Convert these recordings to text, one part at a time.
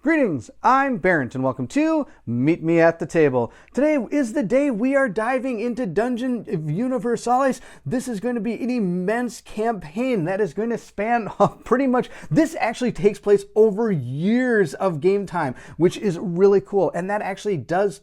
Greetings, I'm Bairnt and welcome to Meet Me at the Table. Today is the day we are diving into Dungeon Universalis. This is going to be an immense campaign that is going to span pretty much, this actually takes place over years of game time, which is really cool. And that actually does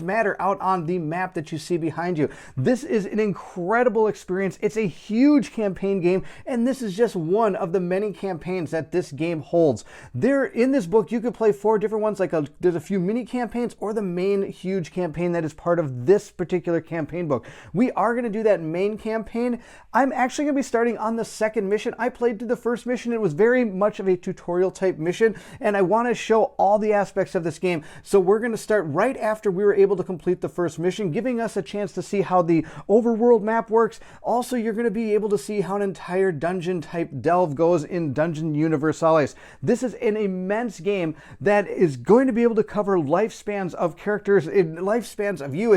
matter out on the map that you see behind you. This is an incredible experience. It's a huge campaign game, and this is just one of the many campaigns that this game holds. In this book, you could play 4 different ones, there's a few mini campaigns or the main huge campaign that is part of this particular campaign book. We are going to do that main campaign. I'm actually going to be starting on the second mission. I played through the first mission. It was very much of a tutorial type mission, and I want to show all the aspects of this game. So we're going to start right after we were able to complete the first mission, giving us a chance to see how the overworld map works. Also, you're going to be able to see how an entire dungeon type delve goes in Dungeon Universalis. This is an immense game that is going to be able to cover lifespans of characters, lifespans of you.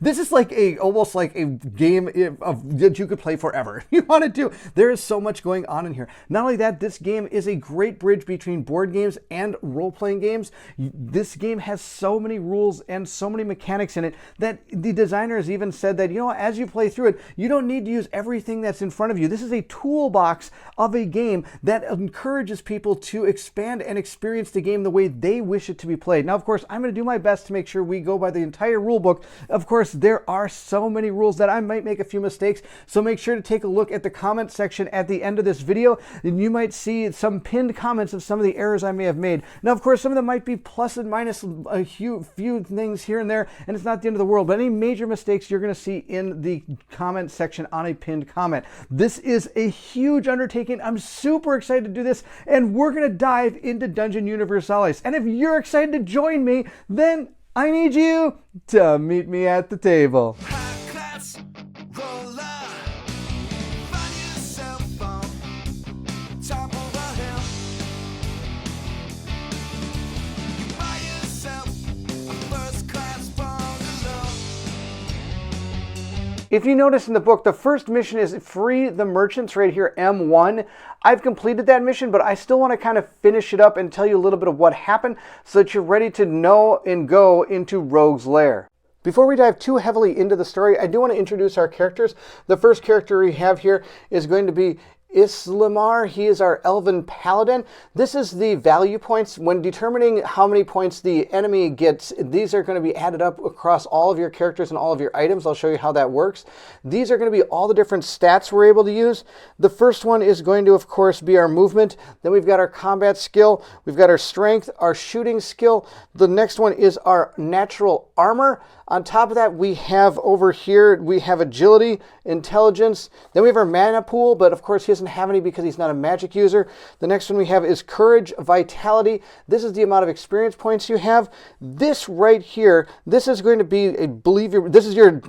This is almost like a game that you could play forever. You want to do. There is so much going on in here. Not only that, this game is a great bridge between board games and role-playing games. This game has so many rules and so many mechanics in it that the designers even said that, as you play through it, you don't need to use everything that's in front of you. This is a toolbox of a game that encourages people to expand and experience the game the way they wish it to be played. Now, of course, I'm going to do my best to make sure we go by the entire rule book. Of course, there are so many rules that I might make a few mistakes, so make sure to take a look at the comment section at the end of this video, and you might see some pinned comments of some of the errors I may have made. Now, of course, some of them might be plus and minus a few things here and there, and it's not the end of the world, but any major mistakes you're going to see in the comment section on a pinned comment. This is a huge undertaking. I'm super excited to do this, and we're going to dive into Dungeon Universalis. And if you're excited to join me, then I need you to meet me at the table. If you notice in the book, the first mission is free the merchants right here, M1. I've completed that mission, but I still want to kind of finish it up and tell you a little bit of what happened so that you're ready to know and go into Rogue's Lair. Before we dive too heavily into the story, I do want to introduce our characters. The first character we have here is going to be Islamar. He is our elven paladin. This is the value points. When determining how many points the enemy gets, these are going to be added up across all of your characters and all of your items. I'll show you how that works. These are going to be all the different stats we're able to use. The first one is going to, of course, be our movement. Then we've got our combat skill. We've got our strength, our shooting skill. The next one is our natural armor. On top of that, we have over here, we have agility, intelligence. Then we have our mana pool, but of course he doesn't have any because he's not a magic user. The next one we have is courage, vitality. This is the amount of experience points you have. This right here, this is going to be, this is your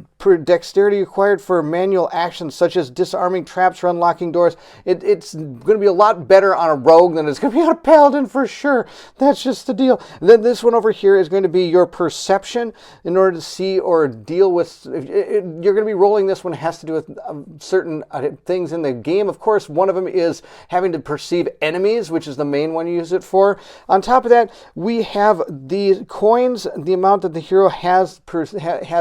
dexterity required for manual actions such as disarming traps or unlocking doors. It's going to be a lot better on a rogue than it's going to be on a paladin for sure. That's just the deal. And then this one over here is going to be your perception in order to see or deal with. You're going to be rolling this one. It has to do with certain things in the game. Of course, one of them is having to perceive enemies, which is the main one you use it for. On top of that, we have the coins, the amount that the hero has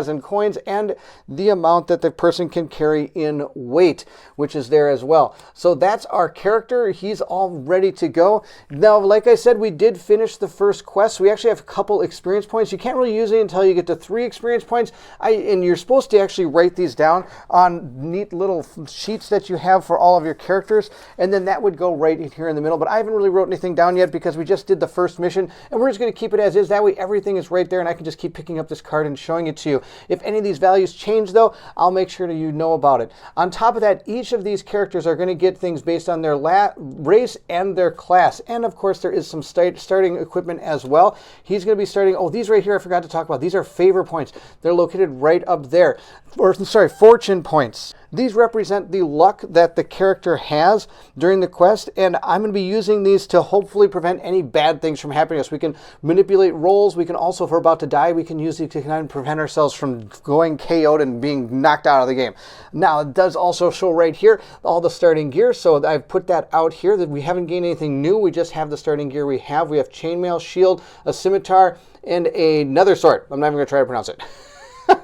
in coins, and the amount that the person can carry in weight, which is there as well. So that's our character. He's all ready to go. Now, like I said, we did finish the first quest. So we actually have a couple experience points. You can't really use it until you get to 3 experience points. And you're supposed to actually write these down on neat little sheets that you have for all of your characters, and then that would go right in here in the middle. But I haven't really wrote anything down yet because we just did the first mission, and we're just going to keep it as is. That way everything is right there, and I can just keep picking up this card and showing it to you. If any of these values change, though, I'll make sure that you know about it. On top of that, each of these characters are going to get things based on their race and their class. And of course, there is some starting equipment as well. He's going to be starting, these right here I forgot to talk about. These are favor points. They're located right up there. Or, sorry, fortune points. These represent the luck that the character has during the quest, and I'm going to be using these to hopefully prevent any bad things from happening to us. We can manipulate rolls. We can also, if we're about to die, we can use these to kind of prevent ourselves from going KO'd and being knocked out of the game. Now, it does also show right here all the starting gear, so I've put that out here that we haven't gained anything new. We just have the starting gear we have. We have chainmail, shield, a scimitar, and another sword. I'm not even going to try to pronounce it.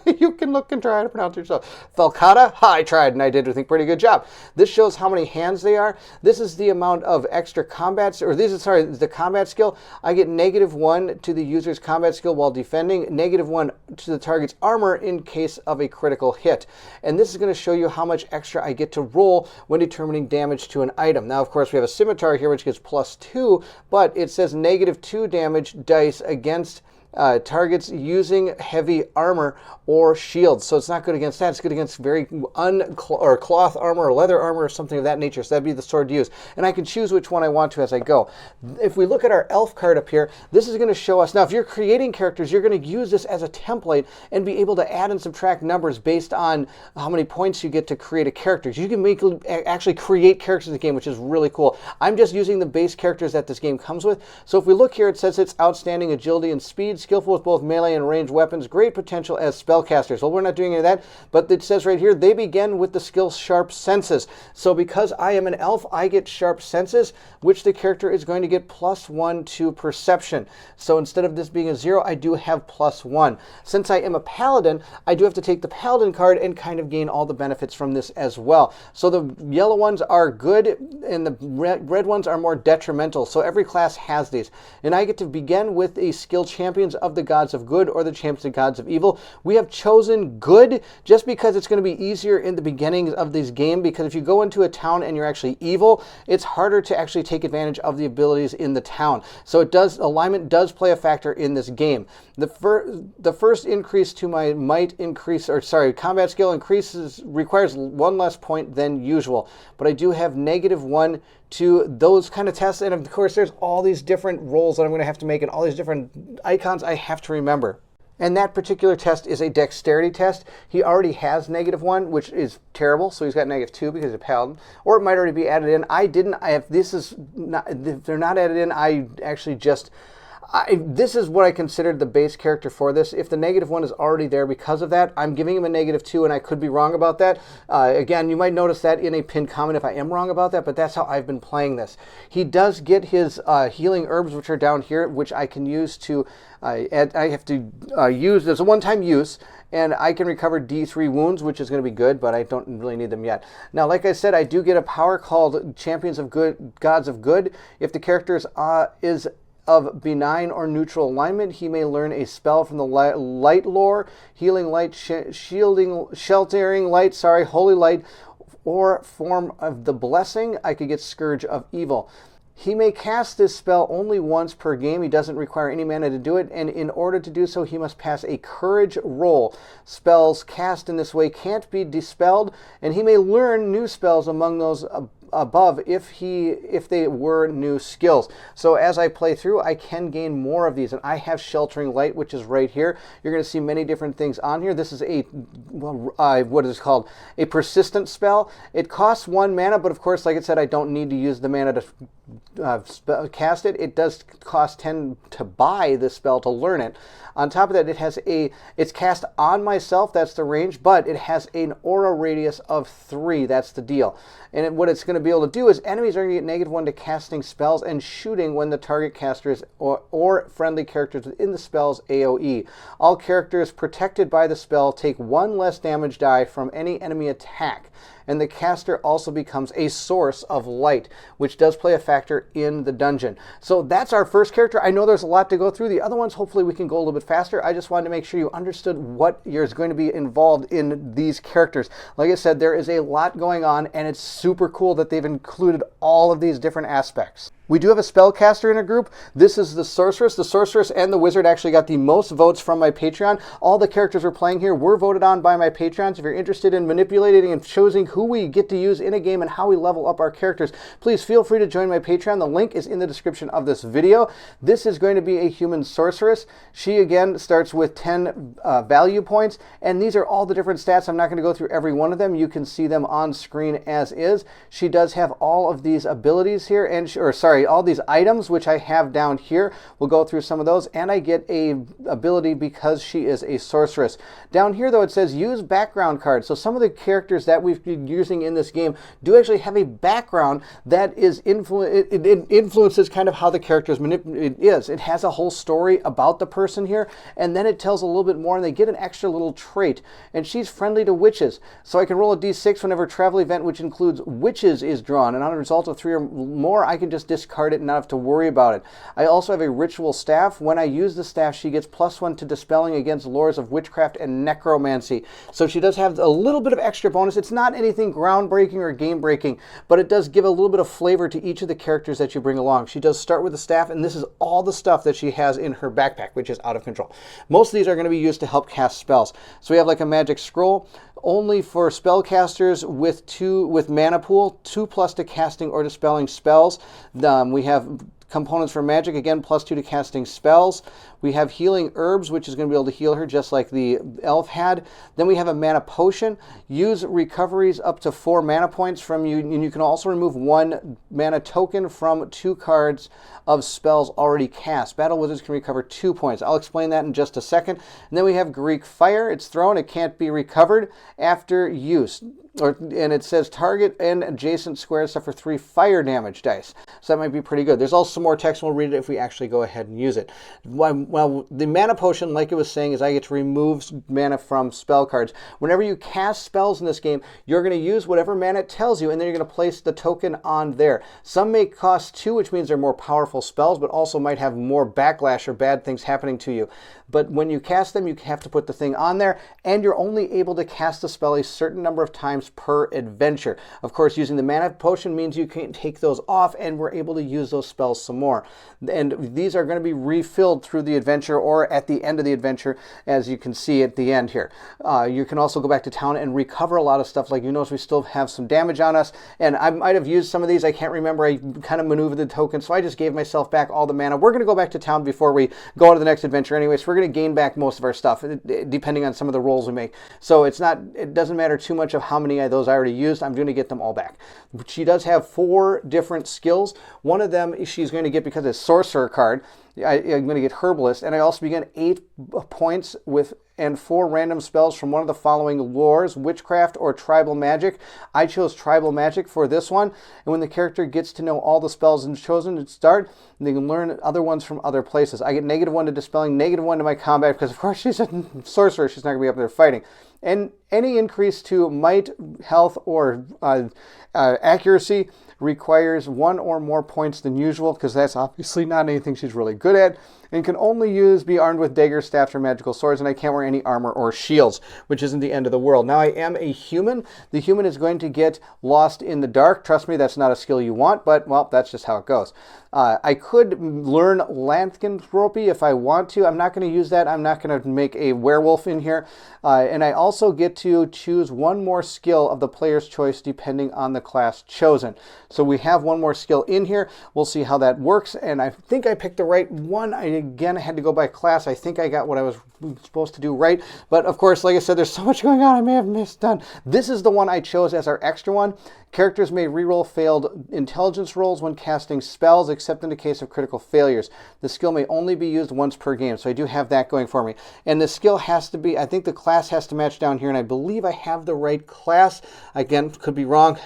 You can look and try to pronounce it yourself. Falcata? I tried, and I did, I think, pretty good job. This shows how many hands they are. This is the amount of extra combats, or this is, sorry, the combat skill. I get -1 to the user's combat skill while defending, -1 to the target's armor in case of a critical hit. And this is going to show you how much extra I get to roll when determining damage to an item. Now, of course, we have a scimitar here, which gets +2, but it says -2 damage dice against targets using heavy armor or shields. So it's not good against that. It's good against very or cloth armor or leather armor or something of that nature. So that'd be the sword to use. And I can choose which one I want to as I go. If we look at our elf card up here, this is going to show us. Now, if you're creating characters, you're going to use this as a template and be able to add and subtract numbers based on how many points you get to create a character. You can actually create characters in the game, which is really cool. I'm just using the base characters that this game comes with. So if we look here, it says it's outstanding agility and speed, skillful with both melee and ranged weapons, great potential as spellcasters. Well, we're not doing any of that, but it says right here, they begin with the skill Sharp Senses. So because I am an elf, I get Sharp Senses, which the character is going to get +1 to perception. So instead of this being a 0, I do have +1. Since I am a paladin, I do have to take the paladin card and kind of gain all the benefits from this as well. So the yellow ones are good, and the red ones are more detrimental. So every class has these. And I get to begin with a skill Champions of the Gods of Good or the Champions of the Gods of Evil. We have chosen good just because it's going to be easier in the beginnings of this game, because if you go into a town and you're actually evil, it's harder to actually take advantage of the abilities in the town. So alignment does play a factor in this game. The first increase to my combat skill requires 1 less point than usual, but I do have -1 to those kind of tests, and of course there's all these different rolls that I'm going to have to make and all these different icons I have to remember. And that particular test is a dexterity test. He already has -1, which is terrible, so he's got -2 because he's a paladin. Or it might already be added in. I didn't. If they're not added in, I actually just... this is what I considered the base character for this. If the -1 is already there because of that, I'm giving him a -2, and I could be wrong about that. Again, you might notice that in a pinned comment if I am wrong about that, but that's how I've been playing this. He does get his healing herbs, which are down here, which I can use to... I have to use as a one-time use, and I can recover D3 wounds, which is going to be good, but I don't really need them yet. Now, like I said, I do get a power called Champions of Good, Gods of Good. If the character is of benign or neutral alignment, he may learn a spell from the light lore, healing light, sheltering light, holy light, or form of the blessing. I could get Scourge of Evil. He may cast this spell only once per game. He doesn't require any mana to do it, and in order to do so, he must pass a courage roll. Spells cast in this way can't be dispelled, and he may learn new spells among those above if they were new skills. So as I play through, I can gain more of these, and I have Sheltering Light, which is right here. You're going to see many different things on here. This is what is it called? A persistent spell. It costs 1 mana, but of course, like I said, I don't need to use the mana to cast it. It does cost 10 to buy this spell to learn it. On top of that, it's cast on myself, that's the range, but it has an aura radius of 3, that's the deal. And what it's going to be able to do is enemies are going to get -1 to casting spells and shooting when the target casters or friendly characters within the spell's AoE. All characters protected by the spell take 1 less damage die from any enemy attack. And the caster also becomes a source of light, which does play a factor in the dungeon. So that's our first character. I know there's a lot to go through. The other ones, hopefully we can go a little bit faster. I just wanted to make sure you understood what is going to be involved in these characters. Like I said, there is a lot going on, and it's super cool that they've included all of these different aspects. We do have a spellcaster in a group. This is the Sorceress. The Sorceress and the Wizard actually got the most votes from my Patreon. All the characters we're playing here were voted on by my Patrons. If you're interested in manipulating and choosing who we get to use in a game and how we level up our characters, please feel free to join my Patreon. The link is in the description of this video. This is going to be a human Sorceress. She, again, starts with 10 value points, and these are all the different stats. I'm not going to go through every one of them. You can see them on screen as is. She does have all of these abilities here, all these items, which I have down here. We'll go through some of those, and I get a ability because she is a sorceress. Down here, though, it says use background cards. So some of the characters that we've been using in this game do actually have a background that is it influences kind of how the character is. It has a whole story about the person here, and then it tells a little bit more, and they get an extra little trait. And she's friendly to witches. So I can roll a d6 whenever a travel event which includes witches is drawn, and on a result of 3 or more, I can just discard it and not have to worry about it. I also have a ritual staff. When I use the staff, she gets +1 to dispelling against lures of witchcraft and necromancy. So she does have a little bit of extra bonus. It's not anything groundbreaking or game breaking, but it does give a little bit of flavor to each of the characters that you bring along. She does start with the staff, and this is all the stuff that she has in her backpack, which is out of control. Most of these are going to be used to help cast spells. So we have like a magic scroll, only for spellcasters with mana pool, 2+ to casting or dispelling spells. We have components for magic, again, +2 to casting spells. We have healing herbs, which is going to be able to heal her just like the elf had. Then we have a mana potion. Use recoveries up to 4 mana points from you, and you can also remove 1 mana token from 2 cards of spells already cast. Battle wizards can recover 2 points. I'll explain that in just a second. And then we have Greek fire. It's thrown. It can't be recovered after use. And it says target and adjacent squares suffer 3 fire damage dice. So that might be pretty good. There's also some more text. We'll read it if we actually go ahead and use it. Well, the mana potion, like it was saying, is I get to remove mana from spell cards. Whenever you cast spells in this game, you're going to use whatever mana it tells you, and then you're going to place the token on there. Some may cost 2, which means they're more powerful spells, but also might have more backlash or bad things happening to you. But when you cast them, you have to put the thing on there, and you're only able to cast the spell a certain number of times per adventure. Of course, using the mana potion means you can take those off, and we're able to use those spells some more. And these are going to be refilled through the adventure or at the end of the adventure, as you can see at the end here. You can also go back to town and recover a lot of stuff. Like you notice we still have some damage on us, and I might have used some of these. I can't remember. I kind of maneuvered the token, so I just gave myself back all the mana. We're going to go back to town before we go on to the next adventure anyway, so we're going to gain back most of our stuff, depending on some of the rolls we make. So it doesn't matter too much of how many of those I already used. I'm going to get them all back. She does have 4 different skills. One of them she's going to get because it's Sorcerer card. I'm going to get Herbalist, and I also begin 8 points with and 4 random spells from one of the following lores: witchcraft or tribal magic. I chose tribal magic for this one, and when the character gets to know all the spells and chosen to start, they can learn other ones from other places. I get -1 to dispelling, -1 to my combat, because of course she's a sorcerer, she's not going to be up there fighting. And any increase to might, health, or accuracy requires 1 or more points than usual, because that's obviously not anything she's really good at, and can only be armed with daggers, staffs, or magical swords, and I can't wear any armor or shields, which isn't the end of the world. Now, I am a human. The human is going to get lost in the dark. Trust me, that's not a skill you want, but, well, that's just how it goes. I could learn lycanthropy if I want to. I'm not going to use that. I'm not going to make a werewolf in here. And I also get to choose 1 more skill of the player's choice depending on the class chosen. So we have 1 more skill in here. We'll see how that works. And I think I picked the right one. I had to go by class. I think I got what I was supposed to do right. But of course, like I said, there's so much going on I may have missed done. This is the one I chose as our extra one. Characters may reroll failed intelligence rolls when casting spells, except in the case of critical failures. The skill may only be used once per game, so I do have that going for me. And the skill has to be, I think the class has to match down here, and I believe I have the right class. Again, could be wrong.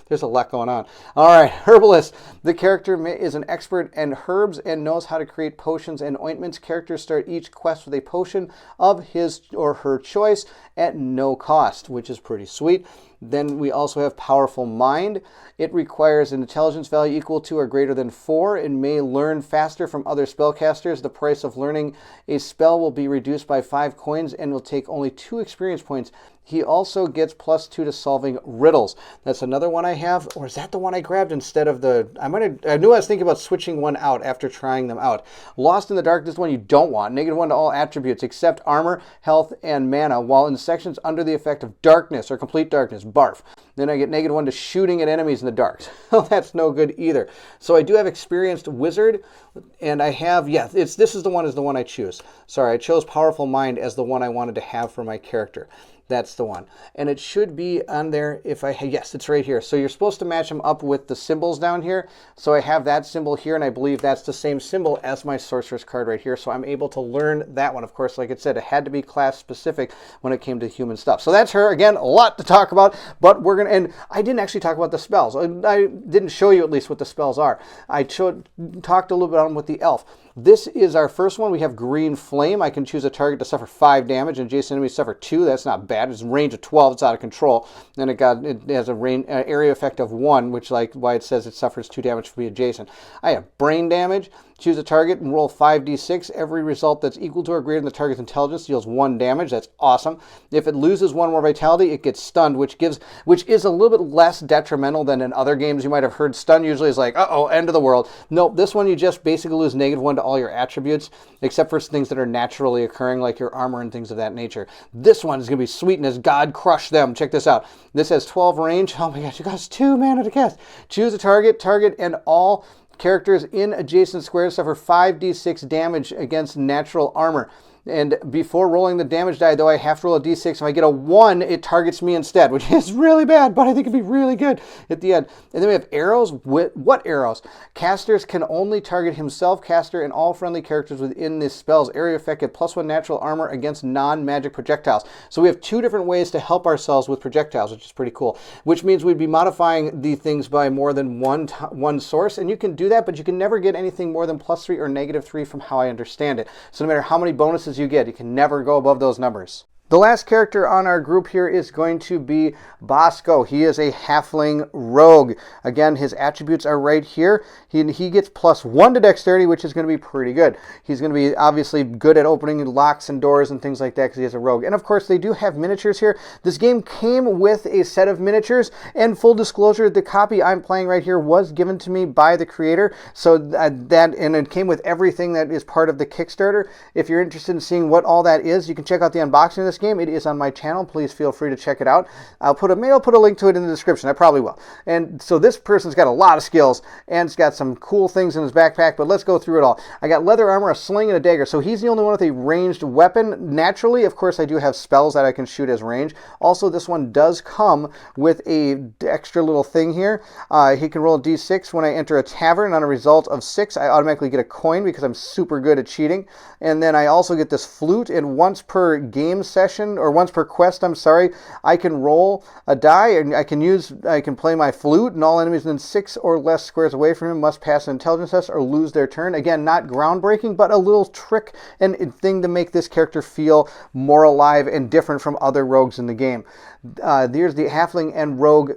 There's a lot going on. All right, Herbalist. The character is an expert in herbs and knows how to create potions and ointments. Characters start each quest with a potion of his or her choice at no cost, which is pretty sweet. Then we also have Powerful Mind. It requires an intelligence value equal to or greater than 4. It may learn faster from other spellcasters. The price of learning a spell will be reduced by 5 coins and will take only 2 experience points. He also gets +2 to solving riddles. That's another one I have, or is that the one I grabbed instead of the... I knew I was thinking about switching one out after trying them out. Lost in the Dark, this is one you don't want. -1 to all attributes except armor, health, and mana, while in sections under the effect of darkness or complete darkness. Barf. Then I get -1 to shooting at enemies in the dark. That's no good either. So I do have Experienced Wizard, and I have, yeah, this is the one I choose. Sorry, I chose Powerful Mind as the one I wanted to have for my character. That's the one. And it should be on there if I... Yes, it's right here. So you're supposed to match them up with the symbols down here. So I have that symbol here, and I believe that's the same symbol as my Sorceress card right here. So I'm able to learn that one. Of course, like I said, it had to be class specific when it came to human stuff. So that's her. Again, a lot to talk about, but we're going to... And I didn't actually talk about the spells. I didn't show you at least what the spells are. I talked a little bit on them with the elf. This is our first one. We have Green Flame. I can choose a target to suffer 5 damage, and adjacent enemies suffer 2. That's not bad. It's a range of 12. It's out of control. Then it has a area effect of 1, which like why it says it suffers 2 damage for the adjacent. I have Brain Damage. Choose a target and roll 5d6. Every result that's equal to or greater than the target's intelligence deals 1 damage. That's awesome. If it loses 1 more vitality, it gets stunned, which is a little bit less detrimental than in other games. You might have heard stun usually is like, uh-oh, end of the world. Nope, this one you just basically lose -1 to all your attributes, except for things that are naturally occurring, like your armor and things of that nature. This one is going to be sweet as God crush them. Check this out. This has 12 range. Oh my gosh, you guys, 2 mana to cast. Choose a target, and all characters in adjacent squares suffer 5d6 damage against natural armor. And before rolling the damage die, though, I have to roll a d6. If I get a 1, it targets me instead, which is really bad, but I think it'd be really good at the end. And then we have arrows. What arrows? Casters can only target himself, caster, and all friendly characters within this spell's area effect at +1 natural armor against non-magic projectiles. So we have 2 different ways to help ourselves with projectiles, which is pretty cool, which means we'd be modifying the things by more than one source, and you can do that, but you can never get anything more than +3 or -3 from how I understand it. So no matter how many bonuses you get, you can never go above those numbers. The last character on our group here is going to be Bosco. He is a Halfling Rogue. Again, his attributes are right here. He gets +1 to Dexterity, which is going to be pretty good. He's going to be obviously good at opening locks and doors and things like that because he is a rogue. And of course, they do have miniatures here. This game came with a set of miniatures, and full disclosure, the copy I'm playing right here was given to me by the creator. So and it came with everything that is part of the Kickstarter. If you're interested in seeing what all that is, you can check out the unboxing of this game. It is on my channel. Please feel free to check it out. I'll put a link to it in the description. I probably will. And so this person's got a lot of skills and it's got some cool things in his backpack, but let's go through it all. I got leather armor, a sling, and a dagger. So he's the only one with a ranged weapon. Naturally, of course, I do have spells that I can shoot as range. Also, this one does come with a extra little thing here. He can roll a d6 when I enter a tavern. On a result of 6, I automatically get a coin because I'm super good at cheating. And then I also get this flute, and once per game session, or once per quest, I'm sorry, I can roll a die, and I can play my flute, and all enemies within 6 or less squares away from him must pass an intelligence test or lose their turn. Again, not groundbreaking, but a little trick and thing to make this character feel more alive and different from other rogues in the game. There's the Halfling and Rogue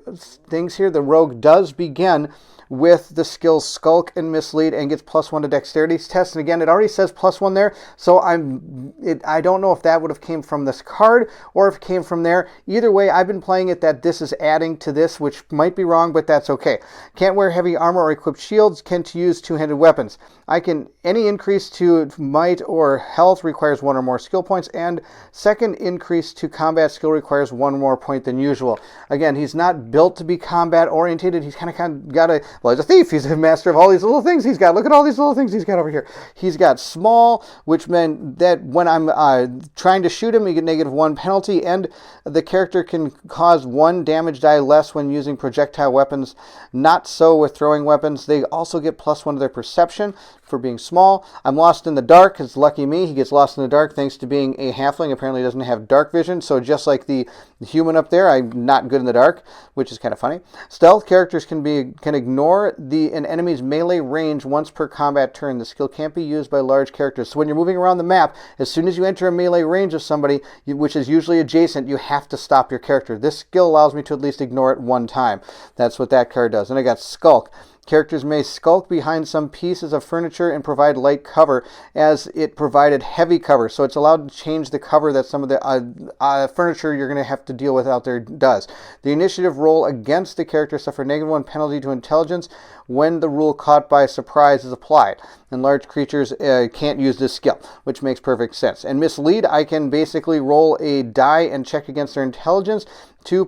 things here. The Rogue does begin with the skills Skulk and Mislead and gets +1 to Dexterity test. And again, it already says +1 there, so I don't know if that would have came from this card or if it came from there. Either way, I've been playing it that this is adding to this, which might be wrong, but that's okay. Can't wear heavy armor or equipped shields. Can't use two-handed weapons. Any increase to might or health requires 1 or more skill points, and second increase to combat skill requires 1 more point than usual. Again, he's not built to be combat oriented. He's kind of got a... Well, he's a thief. He's a master of all these little things he's got. Look at all these little things he's got over here. He's got small, which meant that when I'm trying to shoot him, you get -1 penalty, and the character can cause 1 damage die less when using projectile weapons. Not so with throwing weapons. They also get +1 to their perception for being small. I'm lost in the dark. It's lucky me. He gets lost in the dark thanks to being a halfling. Apparently doesn't have dark vision. So just like the human zooming up there. I'm not good in the dark, which is kind of funny. Stealth characters can ignore an enemy's melee range once per combat turn. The skill can't be used by large characters. So when you're moving around the map, as soon as you enter a melee range of somebody, which is usually adjacent, you have to stop your character. This skill allows me to at least ignore it one time. That's what that card does. And I got Skulk. Characters may skulk behind some pieces of furniture and provide light cover, as it provided heavy cover. So it's allowed to change the cover that some of the furniture you're going to have to deal with out there does. The initiative roll against the character suffer -1 penalty to intelligence when the rule caught by surprise is applied. And large creatures can't use this skill, which makes perfect sense. And Mislead, I can basically roll a die and check against their intelligence to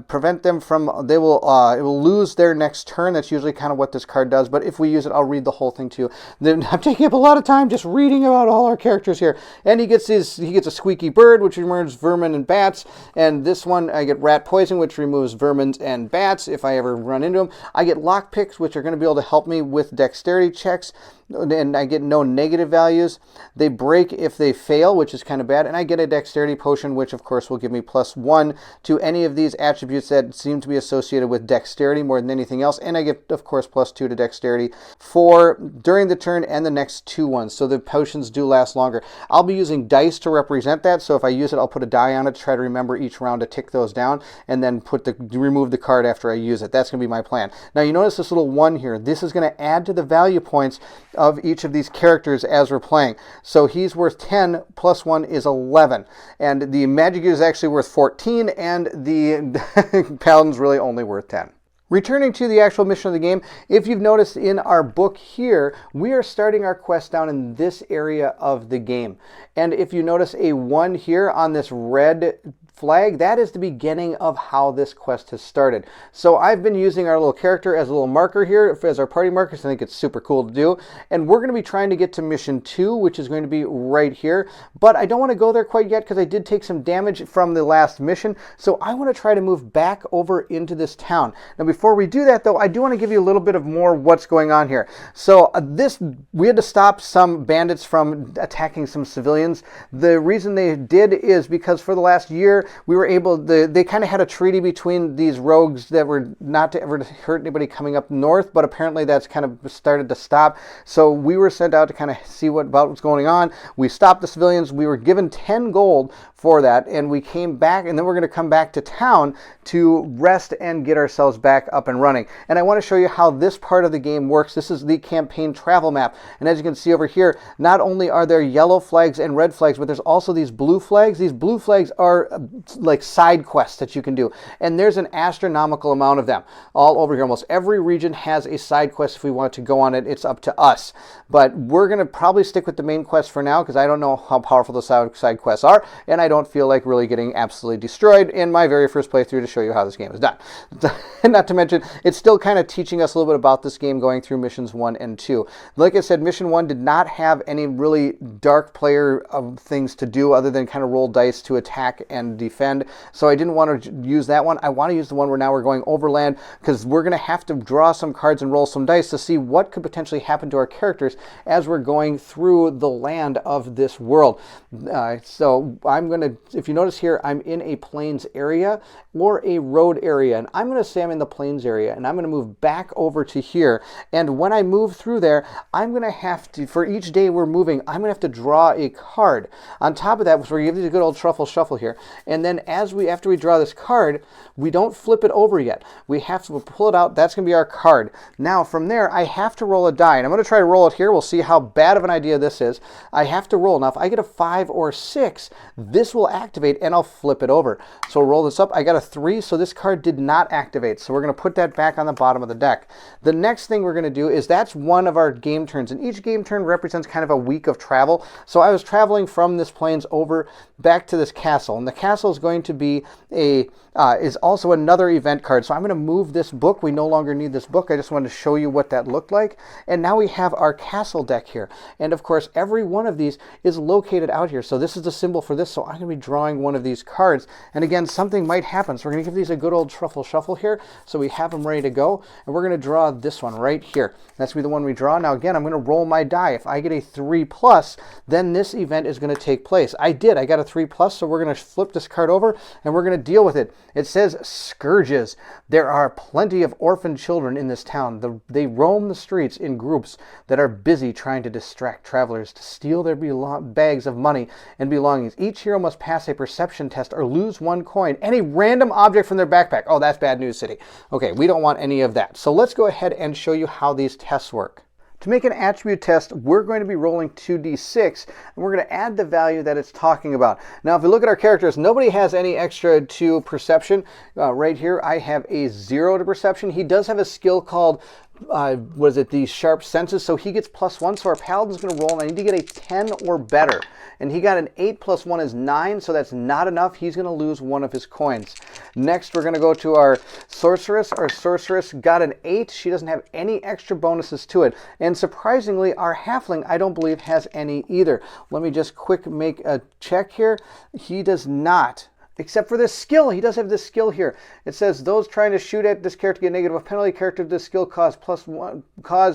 prevent them from, it will lose their next turn. That's usually kind of what this card does, but if we use it, I'll read the whole thing to you. Then I'm taking up a lot of time just reading about all our characters here. And he gets a squeaky bird, which removes vermin and bats, and this one I get rat poison, which removes vermin and bats if I ever run into them. I get lockpicks, which are going to be able to help me with dexterity checks, and I get no negative values. They break if they fail, which is kind of bad, and I get a dexterity potion, which of course will give me +1 to any of these attributes that seem to be associated with dexterity more than anything else, and I get of course +2 to dexterity for during the turn and the next 2 ones, so the potions do last longer. I'll be using dice to represent that, so if I use it, I'll put a die on it to try to remember each round to tick those down, and then remove the card after I use it. That's going to be my plan. Now you notice this little 1 here. This is going to add to the value points of each of these characters as we're playing. So he's worth 10, +1 is 11. And the magic user is actually worth 14, and the Paladin's really only worth 10. Returning to the actual mission of the game, if you've noticed in our book here, we are starting our quest down in this area of the game. And if you notice a 1 here on this red flag, that is the beginning of how this quest has started. So I've been using our little character as a little marker here as our party markers. I think it's super cool to do. And we're going to be trying to get to mission 2, which is going to be right here. But I don't want to go there quite yet because I did take some damage from the last mission. So I want to try to move back over into this town. Now before we do that though, I do want to give you a little bit of more what's going on here. So we had to stop some bandits from attacking some civilians. The reason they did is because for the last year, we were able to, they kind of had a treaty between these rogues that were not to ever hurt anybody coming up north, but apparently that's kind of started to stop. So we were sent out to kind of see about what's going on. We stopped the civilians. We were given 10 gold for that, and we came back, and then we're going to come back to town to rest and get ourselves back up and running. And I want to show you how this part of the game works. This is the campaign travel map, and as you can see over here, not only are there yellow flags and red flags, but there's also these blue flags. These blue flags are like side quests that you can do, and there's an astronomical amount of them all over here. Almost every region has a side quest. If we want to go on it, it's up to us, but we're going to probably stick with the main quest for now because I don't know how powerful the side quests are, and I don't feel like really getting absolutely destroyed in my very first playthrough to show you how this game is done. Not to mention, it's still kind of teaching us a little bit about this game going through missions 1 and 2. Like I said, mission 1 did not have any really dark player things to do other than kind of roll dice to attack and defend. So I didn't want to use that one. I want to use the one where now we're going overland because we're going to have to draw some cards and roll some dice to see what could potentially happen to our characters as we're going through the land of this world. So I'm going to, if you notice here, I'm in a plains area or a road area, and I'm going to say I'm in the plains area, and I'm going to move back over to here. And when I move through there, I'm going to have to, for each day we're moving, I'm going to have to draw a card. On top of that, we're giving you a good old truffle shuffle here. And then after we draw this card, we don't flip it over yet. We have to pull it out. That's going to be our card. Now from there, I have to roll a die, and I'm going to try to roll it here. We'll see how bad of an idea this is. I have to roll. Now if I get a 5 or 6, this will activate and I'll flip it over. So roll this up. I got a 3, so this card did not activate. So we're going to put that back on the bottom of the deck. The next thing we're going to do is that's one of our game turns, and each game turn represents kind of a week of travel. So I was traveling from this plains over back to this castle, and the castle is going to be is also another event card. So I'm going to move this book. We no longer need this book. I just wanted to show you what that looked like. And now we have our castle deck here. And of course, every one of these is located out here. So this is the symbol for this. So I'm going to be drawing one of these cards. And again, something might happen. So we're going to give these a good old truffle shuffle here. So we have them ready to go. And we're going to draw this one right here. That's going to be the one we draw. Now again, I'm going to roll my die. If I get a 3+, then this event is going to take place. I did. I got a 3+, so we're going to flip this card over and we're going to deal with it. It says scourges. There are plenty of orphan children in this town. They roam the streets in groups that are busy trying to distract travelers, to steal their bags of money and belongings. Each hero must pass a perception test or lose 1 coin, any random object from their backpack. Oh, that's bad news city. Okay, we don't want any of that. So let's go ahead and show you how these tests work. To make an attribute test, we're going to be rolling 2d6, and we're going to add the value that it's talking about. Now, if we look at our characters, nobody has any extra to perception. Right here, I have a 0 to perception. He does have a skill called the sharp senses, so he gets +1. So our paladin's going to roll, and I need to get a 10 or better. And he got an 8 + 1 is 9, so that's not enough. He's going to lose 1 of his coins. Next, we're going to go to our sorceress. Our sorceress got an 8. She doesn't have any extra bonuses to it. And surprisingly, our halfling, I don't believe, has any either. Let me just quick make a check here. He does not. Except for this skill. He does have this skill here. It says those trying to shoot at this character get negative penalty. Character of this skill cause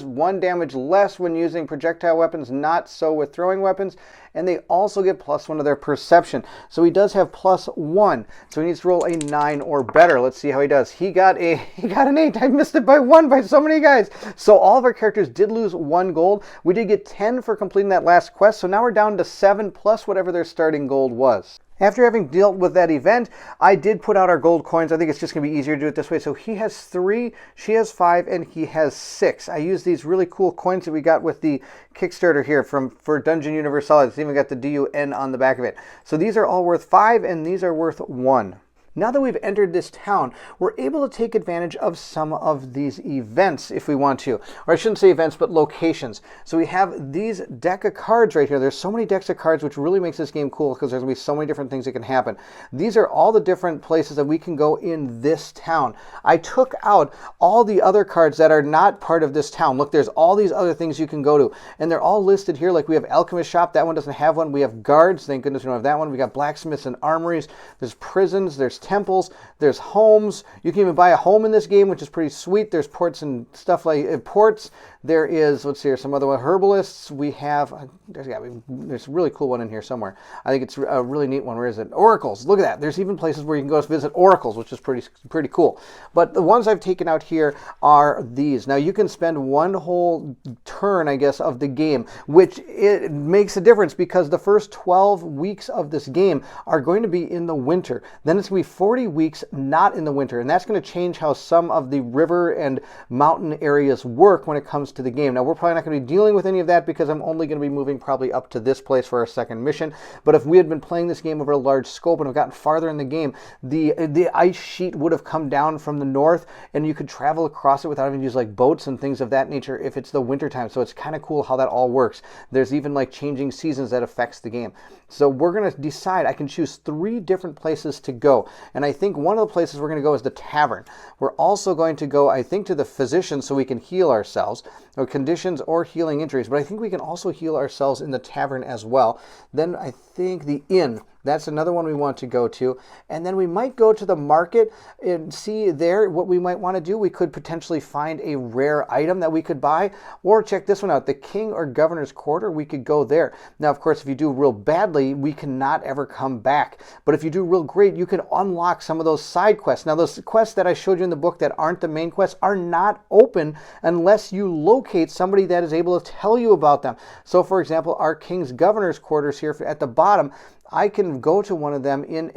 1 damage less when using projectile weapons, not so with throwing weapons. And they also get +1 to their perception. So he does have +1. So he needs to roll a 9 or better. Let's see how he does. He got an 8. I missed it by 1 by so many guys. So all of our characters did lose 1 gold. We did get 10 for completing that last quest. So now we're down to 7 plus whatever their starting gold was. After having dealt with that event, I did put out our gold coins. I think it's just going to be easier to do it this way. So he has 3, she has 5, and he has 6. I used these really cool coins that we got with the Kickstarter here for Dungeon Universalis. It's even got the DUN on the back of it. So these are all worth 5, and these are worth 1. Now that we've entered this town, we're able to take advantage of some of these events if we want to. Or I shouldn't say events, but locations. So we have these deck of cards right here. There's so many decks of cards, which really makes this game cool because there's going to be so many different things that can happen. These are all the different places that we can go in this town. I took out all the other cards that are not part of this town. Look, there's all these other things you can go to. And they're all listed here. Like we have Alchemist Shop. That one doesn't have one. We have guards. Thank goodness we don't have that one. We got blacksmiths and armories. There's prisons. There's temples, there's homes. You can even buy a home in this game, which is pretty sweet. There's ports and stuff like ports. There is, let's see here, some other herbalists. We have, there's a really cool one in here somewhere. I think it's a really neat one. Where is it? Oracles. Look at that. There's even places where you can go visit oracles, which is pretty cool. But the ones I've taken out here are these. Now you can spend 1 whole turn, I guess, of the game, which it makes a difference because the first 12 weeks of this game are going to be in the winter. Then it's going to be 40 weeks not in the winter, and that's going to change how some of the river and mountain areas work when it comes to the game. Now we're probably not going to be dealing with any of that because I'm only going to be moving probably up to this place for our second mission. But if we had been playing this game over a large scope and have gotten farther in the game, the ice sheet would have come down from the north and you could travel across it without having to use like boats and things of that nature if it's the winter time. So it's kind of cool how that all works. There's even like changing seasons that affects the game. So we're going to decide, I can choose 3 different places to go. And I think one of the places we're going to go is the tavern. We're also going to go, I think, to the physician so we can heal ourselves, or conditions or healing injuries. But I think we can also heal ourselves in the tavern as well. Then I think the inn. That's another one we want to go to. And then we might go to the market and see there what we might want to do. We could potentially find a rare item that we could buy. Or check this one out, the king or governor's quarter. We could go there. Now, of course, if you do real badly, we cannot ever come back. But if you do real great, you can unlock some of those side quests. Now, those quests that I showed you in the book that aren't the main quests are not open unless you locate somebody that is able to tell you about them. So, for example, our king's governor's quarters here at the bottom, I can go to one of them in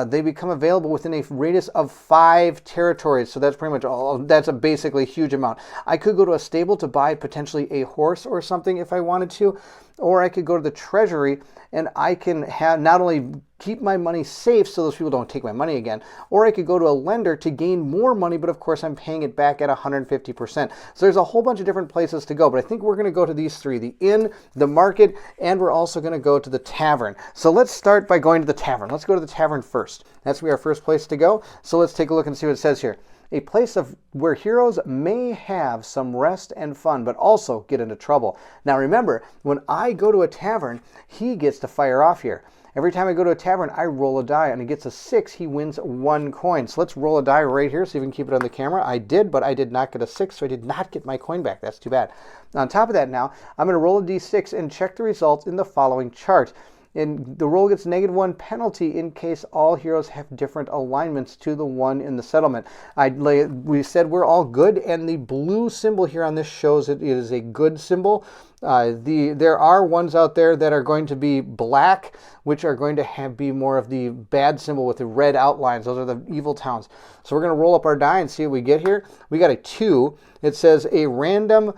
they become available within a radius of 5 territories. So that's pretty much all. That's a basically huge amount. I could go to a stable to buy potentially a horse or something if I wanted to, or I could go to the treasury and I can have not only keep my money safe so those people don't take my money again, or I could go to a lender to gain more money, but of course I'm paying it back at 150%. So there's a whole bunch of different places to go, but I think we're going to go to these 3, the inn, the market, and we're also going to go to the tavern. So let's start by going to the tavern. Let's go to the tavern first. That's going to be our first place to go. So let's take a look and see what it says here. A place where heroes may have some rest and fun, but also get into trouble. Now remember, when I go to a tavern, he gets to fire off here. Every time I go to a tavern, I roll a die, and he gets a 6, he wins 1 coin. So let's roll a die right here so you can keep it on the camera. I did, but I did not get a 6, so I did not get my coin back. That's too bad. On top of that now, I'm going to roll a d6 and check the results in the following chart. And the roll gets -1 penalty in case all heroes have different alignments to the one in the settlement. We said we're all good, and the blue symbol here on this shows it is a good symbol. There are ones out there that are going to be black, which are going to be more of the bad symbol with the red outlines. Those are the evil towns. So we're going to roll up our die and see what we get here. We got a 2. It says a random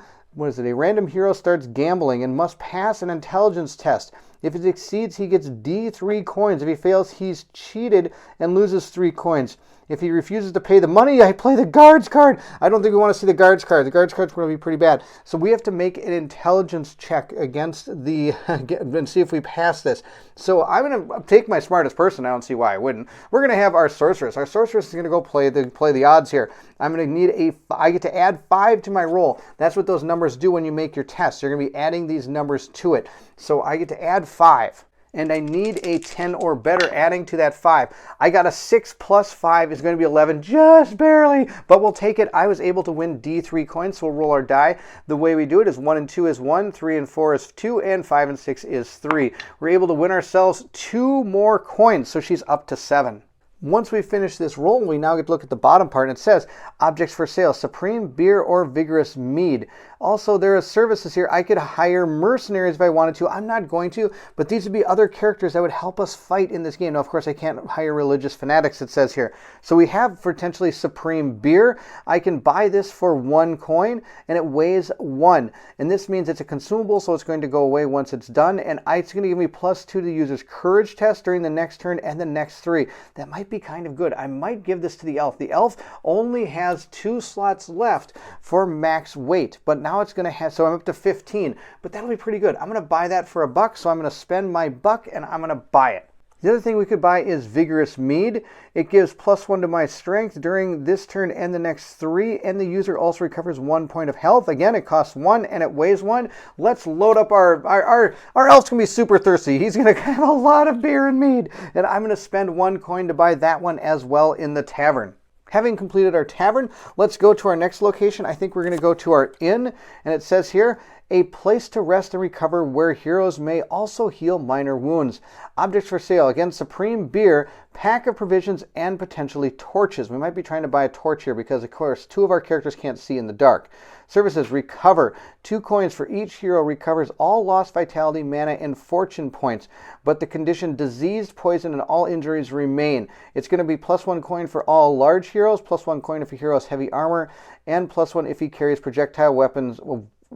hero starts gambling and must pass an intelligence test. If it succeeds, he gets D3 coins. If he fails, he's cheated and loses 3 coins. If he refuses to pay the money, I play the guards card. I don't think we want to see the guards card. The guards card's going to be pretty bad. So we have to make an intelligence check against and see if we pass this. So I'm going to take my smartest person. I don't see why I wouldn't. We're going to have our sorceress. Our sorceress is going to go play the odds here. I'm going to need I get to add 5 to my roll. That's what those numbers do when you make your test. You're going to be adding these numbers to it. So I get to add 5. And I need a 10 or better adding to that 5. I got a 6 plus 5 is going to be 11, just barely, but we'll take it. I was able to win D3 coins, so we'll roll our die. The way we do it is 1 and 2 is 1, 3 and 4 is 2, and 5 and 6 is 3. We're able to win ourselves 2 more coins, so she's up to 7. Once we finish this roll, we now get to look at the bottom part, and it says, objects for sale, supreme beer or vigorous mead. Also, there are services here. I could hire mercenaries if I wanted to. I'm not going to, but these would be other characters that would help us fight in this game. Now, of course, I can't hire religious fanatics, it says here. So we have potentially supreme beer. I can buy this for 1 coin, and it weighs 1. And this means it's a consumable, so it's going to go away once it's done. And it's going to give me +2 to the user's courage test during the next turn and the next 3. That might be kind of good. I might give this to the elf. The elf only has 2 slots left for max weight, but now it's going to have, so I'm up to 15, but that'll be pretty good. I'm going to buy that for $1, so I'm going to spend my buck and I'm going to buy it. The other thing we could buy is vigorous mead. It gives +1 to my strength during this turn and the next 3, and the user also recovers 1 point of health. Again, it costs 1 and it weighs 1. Let's load up our elf's gonna be super thirsty. He's gonna have a lot of beer and mead, and I'm gonna spend 1 coin to buy that one as well in the tavern. Having completed our tavern, let's go to our next location. I think we're going to go to our inn, and it says here, a place to rest and recover where heroes may also heal minor wounds. Objects for sale, again, supreme beer, pack of provisions, and potentially torches. We might be trying to buy a torch here because, of course, 2 of our characters can't see in the dark. Services, recover. 2 coins for each hero recovers all lost vitality, mana, and fortune points, but the condition diseased, poison, and all injuries remain. It's going to be +1 coin for all large heroes, +1 coin if a hero has heavy armor, and +1 if he carries projectile weapons,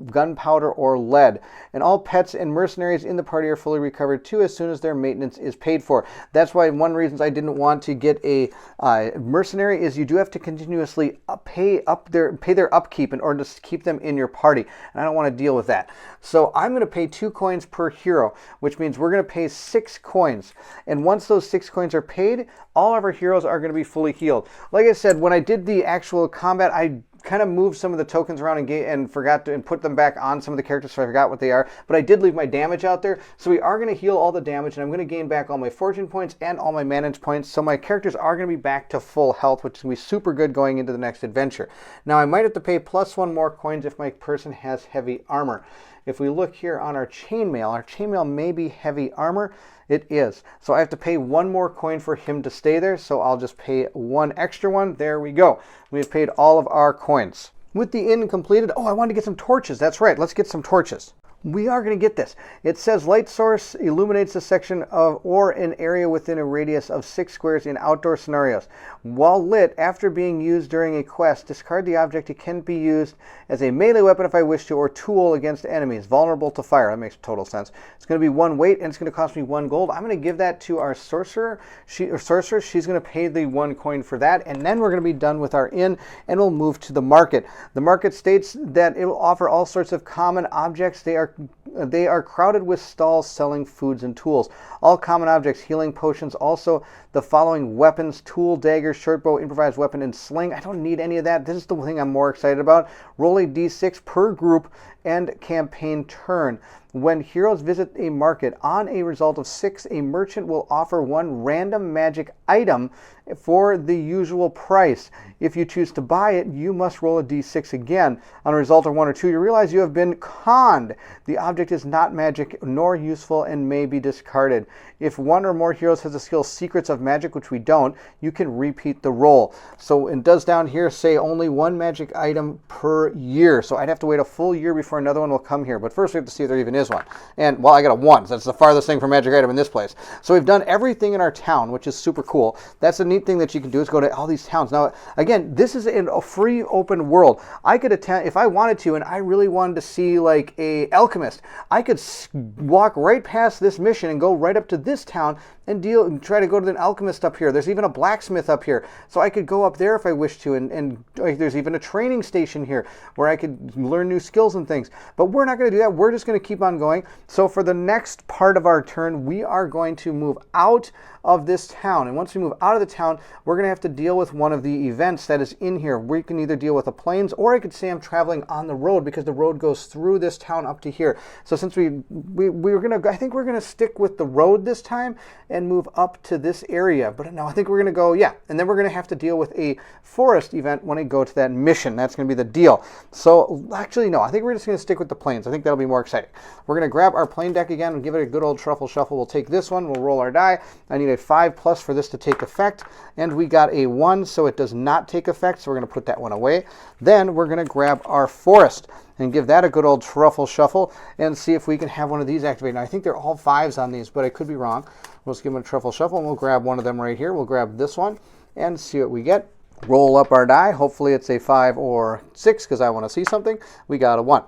gunpowder, or lead. And all pets and mercenaries in the party are fully recovered too as soon as their maintenance is paid for. That's why one of the reasons I didn't want to get a mercenary is you do have to continuously pay their upkeep in order to keep them in your party, and I don't want to deal with that. So I'm going to pay 2 coins per hero, which means we're going to pay 6 coins. And once those 6 coins are paid, all of our heroes are going to be fully healed. Like I said, when I did the actual combat, I kind of moved some of the tokens around and forgot to put them back on some of the characters, so I forgot what they are. But I did leave my damage out there, so we are going to heal all the damage, and I'm going to gain back all my fortune points and all my manage points, so my characters are going to be back to full health, which is going to be super good going into the next adventure. Now, I might have to pay +1 more coins if my person has heavy armor. If we look here on our chainmail may be heavy armor. It is. So I have to pay 1 more coin for him to stay there, so I'll just pay 1 extra one. There we go. We've paid all of our coins. With the inn completed, I wanted to get some torches. That's right, let's get some torches. We are going to get this. It says light source illuminates a section of or an area within a radius of 6 squares in outdoor scenarios. While lit, after being used during a quest, discard the object. It can be used as a melee weapon if I wish to, or tool against enemies. Vulnerable to fire. That makes total sense. It's going to be 1 weight, and it's going to cost me 1 gold. I'm going to give that to our sorceress. She's going to pay the 1 coin for that, and then we're going to be done with our inn, and we'll move to the market. The market states that it will offer all sorts of common objects. They are crowded with stalls selling foods and tools. All common objects, healing potions, also the following weapons: tool, dagger, shortbow, improvised weapon, and sling. I don't need any of that. This is the thing I'm more excited about. Roll a d6 per group and campaign turn. When heroes visit a market, on a result of 6, a merchant will offer 1 random magic item for the usual price. If you choose to buy it, you must roll a d6 again. On a result of 1 or 2, you realize you have been conned. The object is not magic nor useful and may be discarded. If 1 or more heroes has the skill Secrets of Magic, which we don't, you can repeat the roll. So it does down here say only 1 magic item per year. So I'd have to wait a full year before another one will come here. But first we have to see if there even is one. And, well, I got a 1. So that's the farthest thing from magic item in this place. So we've done everything in our town, which is super cool. That's a neat thing that you can do, is go to all these towns. Now, again, this is in a free open world. I could attend, if I wanted to, and I really wanted to see like a alchemist, I could walk right past this mission and go right up to this town and try to go to an alchemist up here. There's even a blacksmith up here. So I could go up there if I wish to, and like, there's even a training station here where I could learn new skills and things. But we're not going to do that. We're just going to keep on going. So for the next part of our turn, we are going to move out of this town. And once we move out of the town, we're going to have to deal with one of the events that is in here. We can either deal with the plains, or I could say I'm traveling on the road, because the road goes through this town up to here. So since we're going to, I think we're going to stick with the road this time and move up to this area. But no, I think we're going to go, yeah. And then we're going to have to deal with a forest event when I go to that mission. That's going to be the deal. So actually, no, I think we're just going to stick with the plains. I think that'll be more exciting. We're going to grab our plain deck again and give it a good old truffle shuffle. We'll take this one. We'll roll our die. I need a 5+ for this to take effect. And we got a 1, so it does not take effect. So we're going to put that one away. Then we're going to grab our forest and give that a good old truffle shuffle and see if we can have one of these activated. Now, I think they're all 5s on these, but I could be wrong. We'll just give them a truffle shuffle, and we'll grab one of them right here. We'll grab this one and see what we get. Roll up our die. Hopefully it's a 5 or 6, because I want to see something. We got a 1.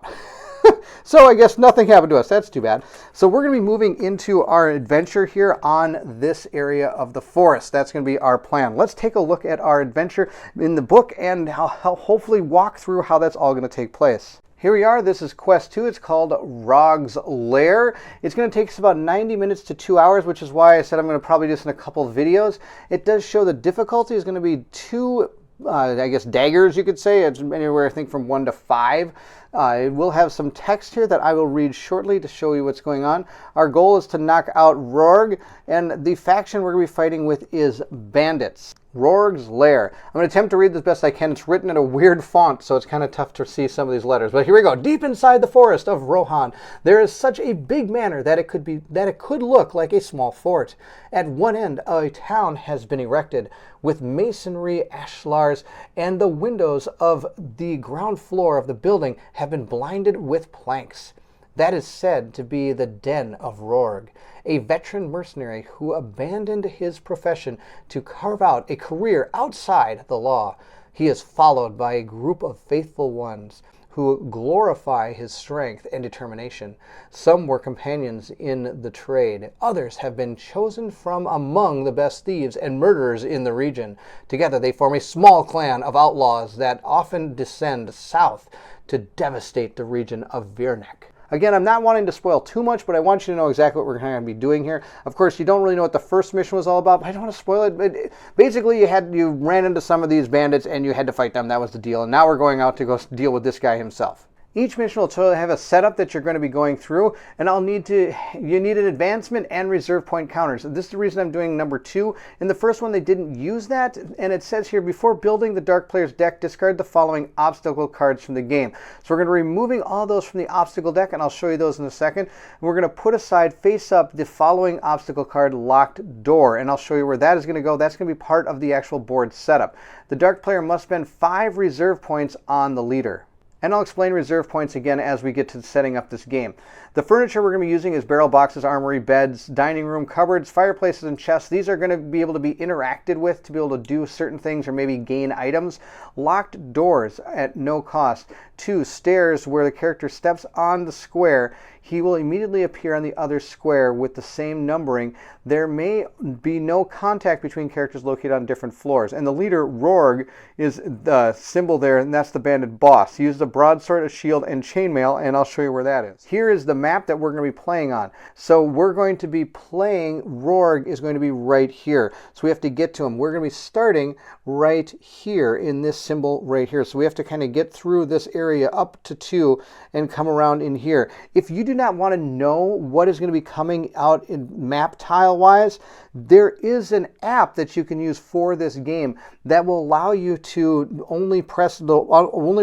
So I guess nothing happened to us. That's too bad. So we're going to be moving into our adventure here on this area of the forest. That's going to be our plan. Let's take a look at our adventure in the book, and I'll hopefully walk through how that's all going to take place. Here we are. This is Quest 2. It's called Rogue's Lair. It's going to take us about 90 minutes to 2 hours, which is why I said I'm going to probably do this in a couple of videos. It does show the difficulty is going to be 2, I guess, daggers, you could say. It's anywhere, I think, from 1 to 5. It will have some text here that I will read shortly to show you what's going on. Our goal is to knock out Rogue, and the faction we're going to be fighting with is bandits. Rogue's Lair. I'm going to attempt to read this best I can. It's written in a weird font, so it's kind of tough to see some of these letters. But here we go. Deep inside the forest of Rohan, there is such a big manor that it could look like a small fort. At one end, a town has been erected with masonry ashlars, and the windows of the ground floor of the building have been blinded with planks. That is said to be the den of Rogue, a veteran mercenary who abandoned his profession to carve out a career outside the law. He is followed by a group of faithful ones who glorify his strength and determination. Some were companions in the trade. Others have been chosen from among the best thieves and murderers in the region. Together they form a small clan of outlaws that often descend south to devastate the region of Bairnt. Again, I'm not wanting to spoil too much, but I want you to know exactly what we're going to be doing here. Of course, you don't really know what the first mission was all about, but I don't want to spoil it. But basically, you ran into some of these bandits, and you had to fight them. That was the deal. And now we're going out to go deal with this guy himself. Each mission will totally have a setup that you're going to be going through, and you need an advancement and reserve point counters. This is the reason I'm doing number 2. In the first one, they didn't use that, and it says here, before building the Dark Player's deck, discard the following obstacle cards from the game. So we're going to be removing all those from the obstacle deck, and I'll show you those in a second. And we're going to put aside, face up, the following obstacle card, Locked Door, and I'll show you where that is going to go. That's going to be part of the actual board setup. The Dark Player must spend 5 reserve points on the leader. And I'll explain reserve points again as we get to setting up this game. The furniture we're going to be using is barrel boxes, armory, beds, dining room, cupboards, fireplaces, and chests. These are going to be able to be interacted with to be able to do certain things or maybe gain items. Locked doors at no cost. 2 stairs where the character steps on the square. he will immediately appear on the other square with the same numbering. There may be no contact between characters located on different floors. And the leader, Rorg, is the symbol there, and that's the bandit boss. He uses a broadsword, a shield, and chainmail, and I'll show you where that is. Here is the map that we're going to be playing on. So we're going to be playing, Rorg is going to be right here. So we have to get to him. We're going to be starting right here in this symbol right here. So we have to kind of get through this area up to 2 and come around in here. If you do not want to know what is going to be coming out in map tile wise, there is an app that you can use for this game that will allow you to only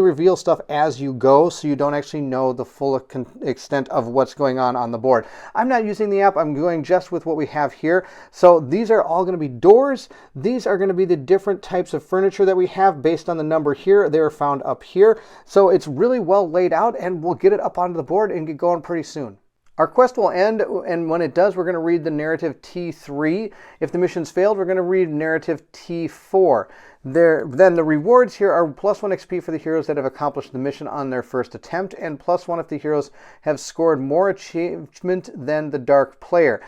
reveal stuff as you go, so you don't actually know the full extent of what's going on the board. I'm not using the app. I'm going just with what we have here. So these are all going to be doors. These are going to be the different types of furniture that we have based on the number here. They are found up here. So it's really well laid out, and we'll get it up onto the board and get going pretty soon. Our quest will end, and when it does, we're going to read the narrative T3. If the mission's failed, we're going to read narrative T4. Then the rewards here are +1 XP for the heroes that have accomplished the mission on their first attempt, and +1 if the heroes have scored more achievement than the dark player.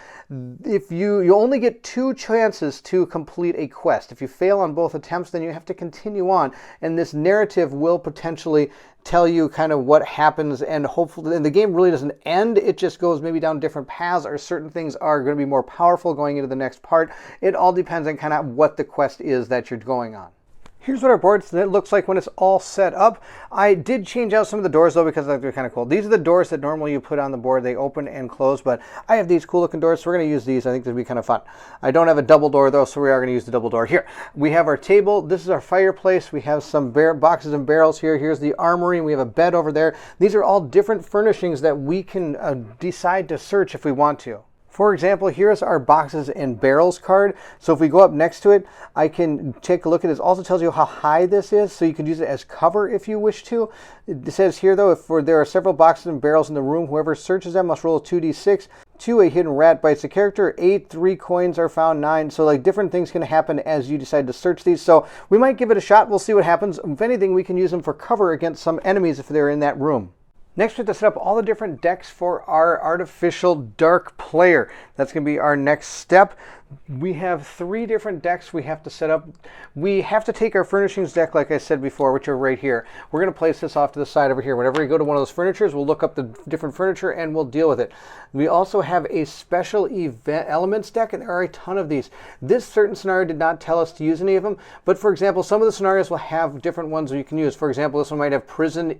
If you only get 2 chances to complete a quest. If you fail on both attempts, then you have to continue on, and this narrative will potentially tell you kind of what happens, and hopefully, and the game really doesn't end. It just goes maybe down different paths, or certain things are going to be more powerful going into the next part. It all depends on kind of what the quest is that you're going on. Here's what our board looks like when it's all set up. I did change out some of the doors though, because they're kind of cool. These are the doors that normally you put on the board. They open and close, but I have these cool looking doors, so we're going to use these. I think this will be kind of fun. I don't have a double door though, so we are going to use the double door. Here we have our table. This is our fireplace. We have some boxes and barrels here. Here's the armory, and we have a bed over there. These are all different furnishings that we can decide to search if we want to. For example, here's our boxes and barrels card. So if we go up next to it, I can take a look at this. It also tells you how high this is, so you can use it as cover if you wish to. It says here, though, if there are several boxes and barrels in the room, whoever searches them must roll a 2d6. 2, a hidden rat bites a character. 8, 3 coins are found. 9. So like different things can happen as you decide to search these. So we might give it a shot. We'll see what happens. If anything, we can use them for cover against some enemies if they're in that room. Next, we have to set up all the different decks for our artificial dark player. That's going to be our next step. We have 3 different decks we have to set up. We have to take our furnishings deck, like I said before, which are right here. We're going to place this off to the side over here. Whenever we go to one of those furnitures, we'll look up the different furniture and we'll deal with it. We also have a special event elements deck, and there are a ton of these. This certain scenario did not tell us to use any of them, but for example, some of the scenarios will have different ones that you can use. For example, this one might have prison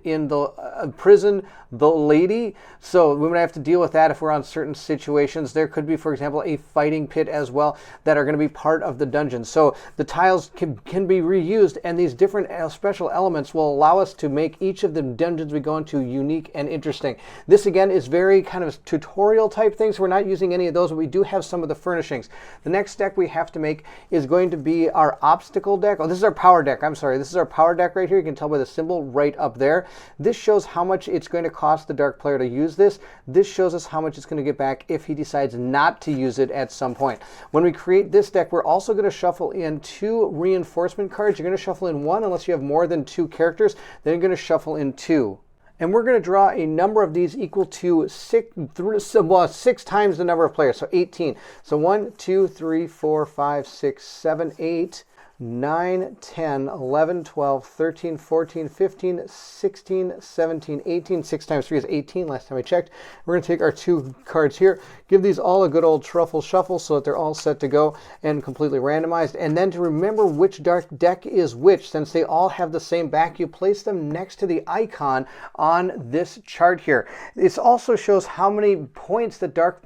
the lady, so we might have to deal with that if we're on certain situations. There could be, for example, a fighting pit as well that are going to be part of the dungeon. So the tiles can be reused, and these different special elements will allow us to make each of the dungeons we go into unique and interesting. This again is very kind of tutorial type things. We're not using any of those, but we do have some of the furnishings. The next deck we have to make is going to be our obstacle deck. Oh, this is our power deck. I'm sorry. This is our power deck right here. You can tell by the symbol right up there. This shows how much it's going to cost the dark player to use this. This shows us how much it's going to get back if he decides not to use it at some point. When we create this deck, we're also going to shuffle in 2 reinforcement cards. You're going to shuffle in 1 unless you have more than 2 characters. Then you're going to shuffle in 2. And we're going to draw a number of these equal to 6 times the number of players, so 18. So 1, 2, 3, 4, 5, 6, 7, 8, 9, 10, 11, 12, 13, 14, 15, 16, 17, 18. 6 times 3 is 18 last time I checked. We're going to take our 2 cards here, give these all a good old truffle shuffle so that they're all set to go and completely randomized. And then to remember which dark deck is which, since they all have the same back, you place them next to the icon on this chart here. This also shows how many points the dark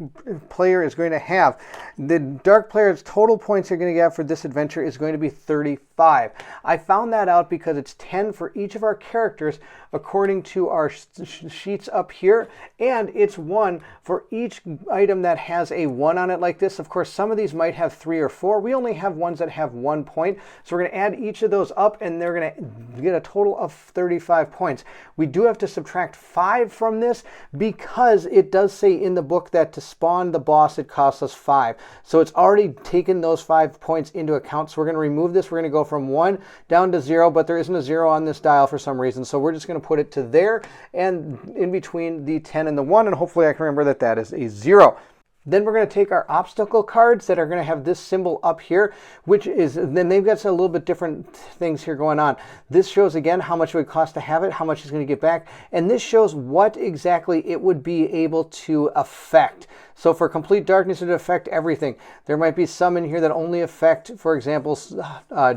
player is going to have. The dark player's total points they're going to get for this adventure is going to be 35. I found that out because it's 10 for each of our characters according to our sheets up here, and it's 1 for each item that has a 1 on it like this. Of course, some of these might have 3 or 4. We only have ones that have 1 point, so we're going to add each of those up, and they're going to get a total of 35 points. We do have to subtract 5 from this because it does say in the book that to spawn the boss it costs us 5. So it's already taken those 5 points into account, so we're going to remove move this, we're going to go from 1 down to 0, but there isn't a 0 on this dial for some reason, so we're just going to put it to there and in between the 10 and the 1, and hopefully I can remember that that is a 0. Then we're going to take our obstacle cards that are going to have this symbol up here, which is, then they've got a little bit different things here going on. This shows again how much it would cost to have it, how much it's going to get back, and this shows what exactly it would be able to affect. So for complete darkness, it would affect everything. There might be some in here that only affect, for example,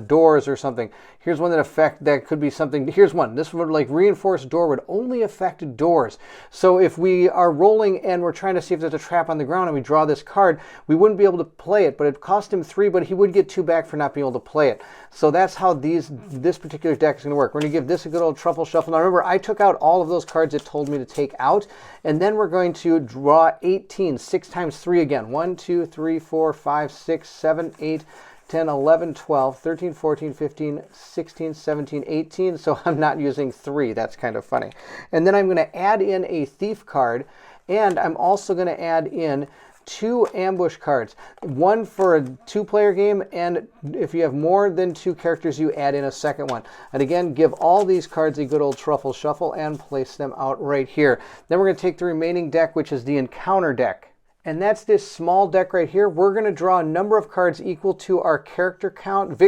doors or something. Here's one that could be something. Here's one. This would, like, reinforced door would only affect doors. So if we are rolling and we're trying to see if there's a trap on the ground and we draw this card, we wouldn't be able to play it, but it cost him 3, but he would get 2 back for not being able to play it. So that's how this particular deck is going to work. We're going to give this a good old truffle shuffle. Now remember, I took out all of those cards it told me to take out, and then we're going to draw 18, 6 times 3 again. 1, 2, 3, 4, 5, 6, 7, 8, 10, 11, 12, 13, 14, 15, 16, 17, 18. So I'm not using 3. That's kind of funny. And then I'm going to add in a thief card, and I'm also going to add in 2 ambush cards. One for a 2-player game, and if you have more than 2 characters, you add in a second one. And again, give all these cards a good old truffle shuffle and place them out right here. Then we're going to take the remaining deck, which is the encounter deck. And that's this small deck right here. We're going to draw a number of cards equal to our character count,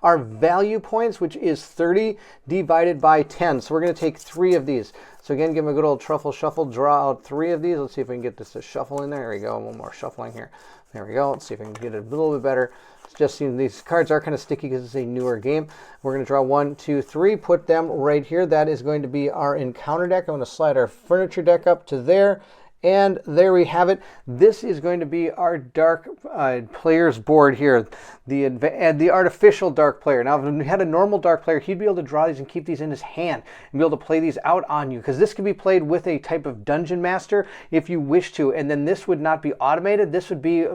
our value points, which is 30 divided by 10. So we're going to take 3 of these. So again, give them a good old truffle shuffle, draw out 3 of these. Let's see if we can get this to shuffle in there. There we go, one more shuffling here. There we go. Let's see if we can get it a little bit better. It's just seeing these cards are kind of sticky because it's a newer game. We're going to draw 1, 2, 3, put them right here. That is going to be our encounter deck. I'm going to slide our furniture deck up to there. And there we have it. This is going to be our dark player's board here, the artificial dark player. Now, if we had a normal dark player, he'd be able to draw these and keep these in his hand and be able to play these out on you, because this could be played with a type of dungeon master if you wish to, and then this would not be automated. This would be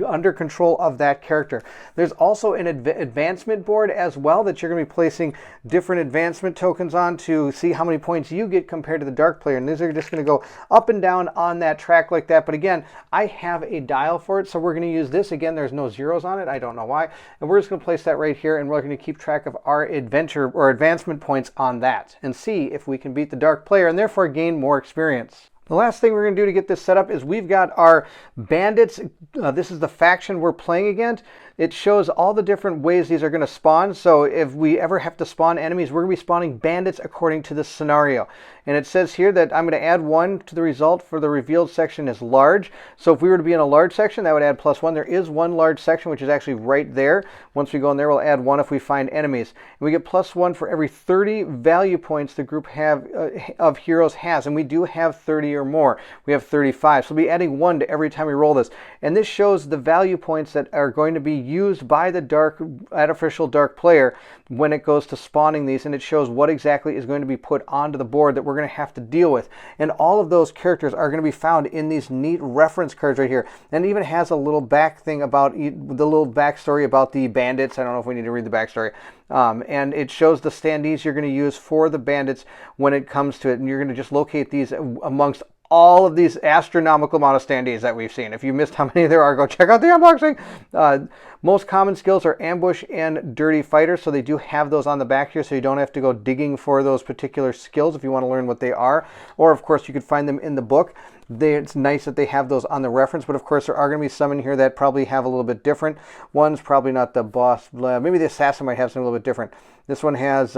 under control of that character. There's also an advancement board as well that you're going to be placing different advancement tokens on to see how many points you get compared to the dark player. And these are just going to go up and down on that track like that. But again, I have a dial for it, so we're going to use this. Again, there's no zeros on it. I don't know why. And we're just going to place that right here, and we're going to keep track of our adventure or advancement points on that and see if we can beat the dark player and therefore gain more experience. The last thing we're going to do to get this set up is we've got our bandits. This is the faction we're playing against. It shows all the different ways these are going to spawn. So if we ever have to spawn enemies, we're going to be spawning bandits according to the scenario. And it says here that I'm going to add 1 to the result for the revealed section is large. So if we were to be in a large section, that would add +1. There is one large section, which is actually right there. Once we go in there, we'll add 1 if we find enemies. And we get +1 for every 30 value points the group of heroes has. And we do have 30 or more. We have 35. So we'll be adding 1 to every time we roll this. And this shows the value points that are going to be used by the artificial dark player when it goes to spawning these, and it shows what exactly is going to be put onto the board that we're going to have to deal with. And all of those characters are going to be found in these neat reference cards right here. And it even has a little back thing about the little backstory about the bandits. I don't know if we need to read the backstory. And it shows the standees you're going to use for the bandits when it comes to it. And you're going to just locate these amongst all of these astronomical amount of standees that we've seen. If you missed how many there are, go check out the unboxing. Most common skills are ambush and dirty fighter, so they do have those on the back here, so you don't have to go digging for those particular skills if you want to learn what they are. Or, of course, you could find them in the book. It's nice that they have those on the reference, but of course there are going to be some in here that probably have a little bit different. One's probably not the boss. Maybe the assassin might have something a little bit different. This one has,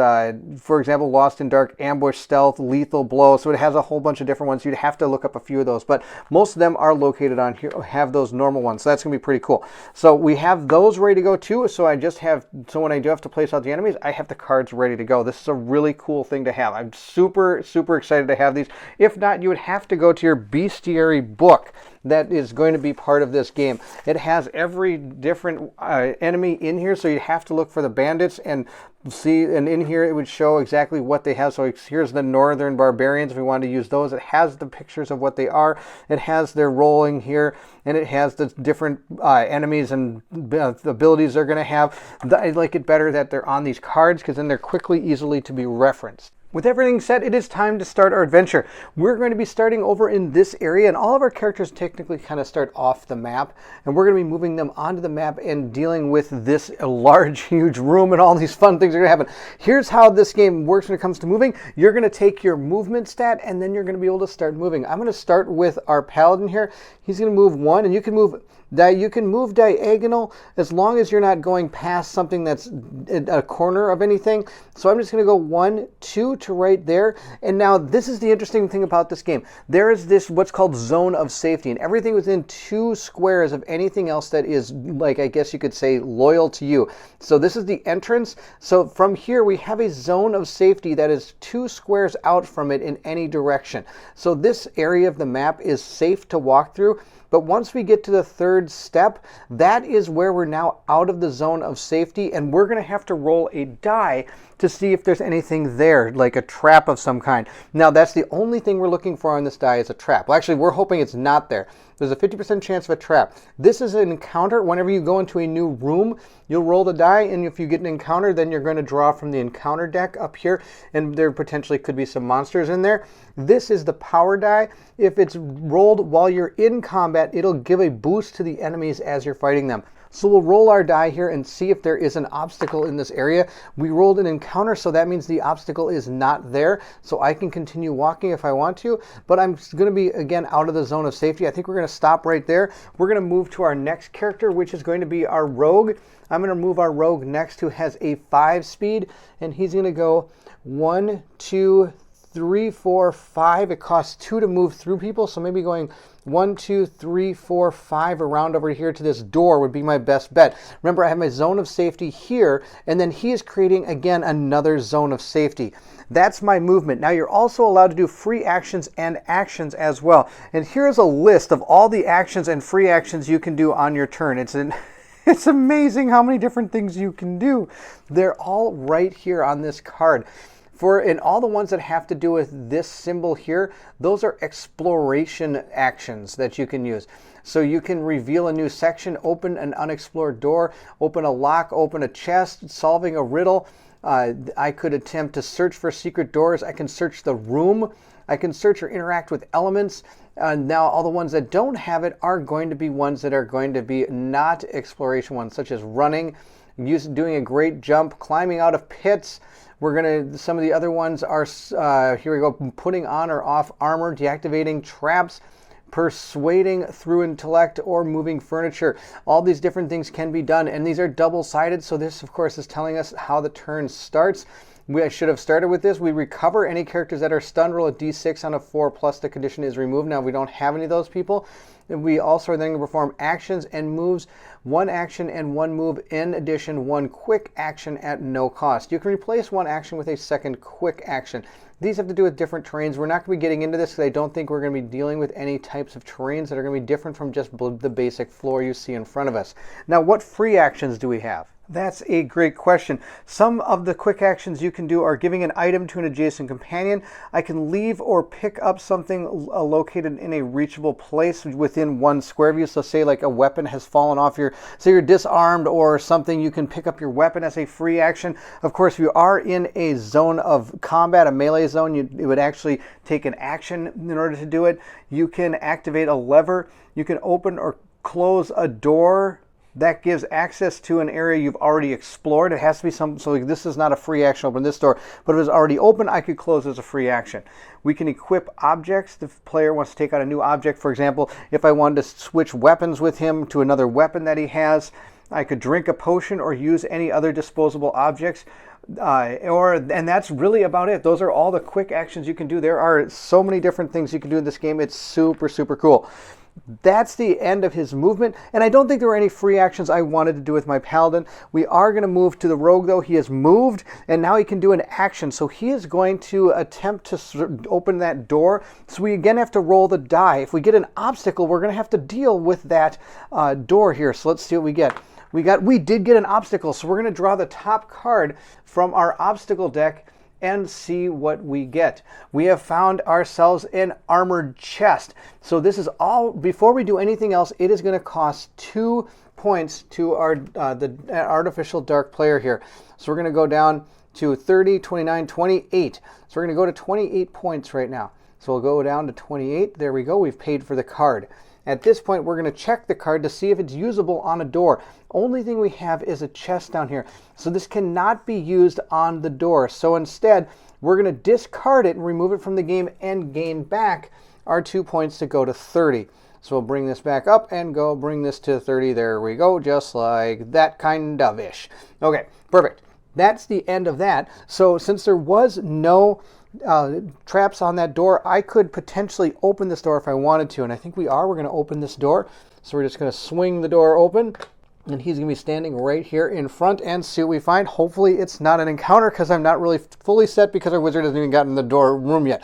for example, Lost in Dark, Ambush, Stealth, Lethal Blow. So it has a whole bunch of different ones. You'd have to look up a few of those, but most of them are located on here, have those normal ones. So that's going to be pretty cool. So we have those ready to go too. So when I do have to place out the enemies, I have the cards ready to go. This is a really cool thing to have. I'm super, super excited to have these. If not, you would have to go to your bestiary book that is going to be part of this game. It has every different enemy in here, so you have to look for the bandits and see, and in here it would show exactly what they have. So here's the Northern Barbarians if we wanted to use those. It has the pictures of what they are. It has their rolling here, and it has the different enemies and the abilities they're going to have. I like it better that they're on these cards because then they're quickly, easily to be referenced. With everything set, it is time to start our adventure. We're going to be starting over in this area, and all of our characters technically kind of start off the map, and we're going to be moving them onto the map and dealing with this large, huge room and all these fun things are going to happen. Here's how this game works when it comes to moving. You're going to take your movement stat, and then you're going to be able to start moving. I'm going to start with our Paladin here. He's going to move 1, and you can move diagonal as long as you're not going past something that's a corner of anything. So I'm just going to go 1, 2 to right there. And now this is the interesting thing about this game. There is this what's called zone of safety, and everything within 2 squares of anything else that is, like, I guess you could say, loyal to you. So this is the entrance. So from here we have a zone of safety that is 2 squares out from it in any direction. So this area of the map is safe to walk through. But once we get to the 3rd step, that is where we're now out of the zone of safety, and we're going to have to roll a die to see if there's anything there, like a trap of some kind. Now, that's the only thing we're looking for on this die is a trap. Well, actually, we're hoping it's not there. There's a 50% chance of a trap. This is an encounter. Whenever you go into a new room, you'll roll the die, and if you get an encounter, then you're going to draw from the encounter deck up here, and there potentially could be some monsters in there. This is the power die. If it's rolled while you're in combat, it'll give a boost to the enemies as you're fighting them. So we'll roll our die here and see if there is an obstacle in this area. We rolled an encounter, so that means the obstacle is not there. So I can continue walking if I want to, but I'm going to be, again, out of the zone of safety. I think we're going to stop right there. We're going to move to our next character, which is going to be our rogue. I'm going to move our rogue next, who has a 5 speed, and he's going to go 1, 2, 3, 4, 5. It costs 2 to move through people, so maybe going 1, 2, 3, 4, 5 around over here to this door would be my best bet. Remember, I have my zone of safety here, and then he is creating, again, another zone of safety. That's my movement. Now, you're also allowed to do free actions and actions as well. And here's a list of all the actions and free actions you can do on your turn. It's amazing how many different things you can do. They're all right here on this card. And all the ones that have to do with this symbol here, those are exploration actions that you can use. So you can reveal a new section, open an unexplored door, open a lock, open a chest, solving a riddle. I could attempt to search for secret doors. I can search the room. I can search or interact with elements. Now, all the ones that don't have it are going to be ones that are going to be not exploration ones, such as running, doing a great jump, climbing out of pits. Some of the other ones are, here we go, putting on or off armor, deactivating traps, persuading through intellect, or moving furniture. All these different things can be done, and these are double-sided, so this, of course, is telling us how the turn starts. I should have started with this. We recover any characters that are stunned. Roll a d6 on a 4 plus the condition is removed. Now, we don't have any of those people. We also are then going to perform actions and moves. 1 action and 1 move. In addition, 1 quick action at no cost. You can replace 1 action with a 2nd quick action. These have to do with different terrains. We're not going to be getting into this because I don't think we're going to be dealing with any types of terrains that are going to be different from just the basic floor you see in front of us. Now, what free actions do we have? That's a great question. Some of the quick actions you can do are giving an item to an adjacent companion. I can leave or pick up something located in a reachable place within 1 square of you. So say like a weapon has fallen off say you're disarmed or something, you can pick up your weapon as a free action. Of course, if you are in a zone of combat, a melee zone, it would actually take an action in order to do it. You can activate a lever. You can open or close a door. That gives access to an area you've already explored. It has to be so this is not a free action, open this door, but if it was already open, I could close as a free action. We can equip objects. The player wants to take on a new object. For example, if I wanted to switch weapons with him to another weapon that he has, I could drink a potion or use any other disposable objects. And that's really about it. Those are all the quick actions you can do. There are so many different things you can do in this game. It's super, super cool. That's the end of his movement, and I don't think there were any free actions I wanted to do with my Paladin. We are going to move to the rogue, though. He has moved, and now he can do an action, so he is going to attempt to open that door. So we again have to roll the die. If we get an obstacle, we're going to have to deal with that door here. So let's see what we get. We did get an obstacle, so we're going to draw the top card from our obstacle deck and see what we get. We have found ourselves an armored chest. So this is all, before we do anything else, it is going to cost 2 points to our the artificial dark player here. So we're going to go down to 30, 29, 28. So we're going to go to 28 points right now. So we'll go down to 28. There we go. We've paid for the card. At this point, we're going to check the card to see if it's usable on a door. Only thing we have is a chest down here. So this cannot be used on the door. So instead, we're going to discard it and remove it from the game and gain back our 2 points to go to 30. So we'll bring this back up and go bring this to 30. There we go, just like that kind of ish. Okay, perfect. That's the end of that. So since there was no traps on that door, I could potentially open this door if I wanted to, and I think we are. We're going to open this door. So we're just going to swing the door open, and he's going to be standing right here in front and see what we find. Hopefully it's not an encounter because I'm not really fully set because our wizard hasn't even gotten in the door room yet.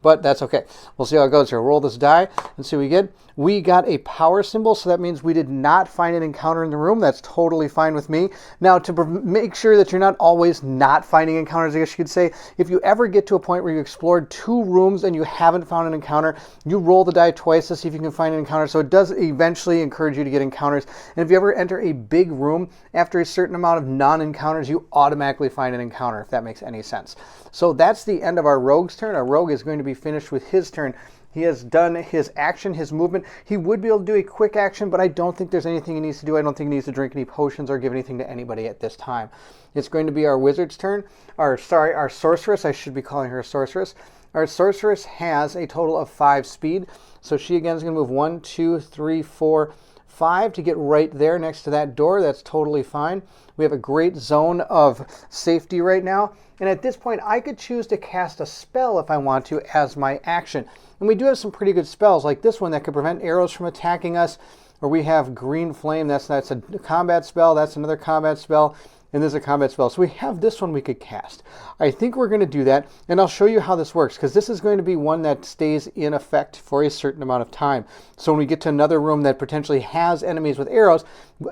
But that's okay. We'll see how it goes here. Roll this die and see what we get. We got a power symbol, so that means we did not find an encounter in the room. That's totally fine with me. Now, to make sure that you're not always not finding encounters, I guess you could say, if you ever get to a point where you explored 2 rooms and you haven't found an encounter, you roll the die twice to see if you can find an encounter. So it does eventually encourage you to get encounters. And if you ever enter a big room, after a certain amount of non-encounters, you automatically find an encounter, if that makes any sense. So that's the end of our rogue's turn. Our rogue is going to be finished with his turn. He has done his action, his movement. He would be able to do a quick action, but I don't think there's anything he needs to do. I don't think he needs to drink any potions or give anything to anybody at this time. It's going to be our wizard's turn. Our sorceress. I should be calling her a sorceress. Our sorceress has a total of 5 speed. So she again is going to move 1, 2, 3, 4, 5 to get right there next to that door. That's totally fine. We have a great zone of safety right now. And at this point, I could choose to cast a spell if I want to as my action. And we do have some pretty good spells, like this one that could prevent arrows from attacking us. Or we have Green Flame. That's a combat spell. That's another combat spell. And there's a combat spell. So we have this one we could cast. I think we're going to do that. And I'll show you how this works, because this is going to be one that stays in effect for a certain amount of time. So when we get to another room that potentially has enemies with arrows,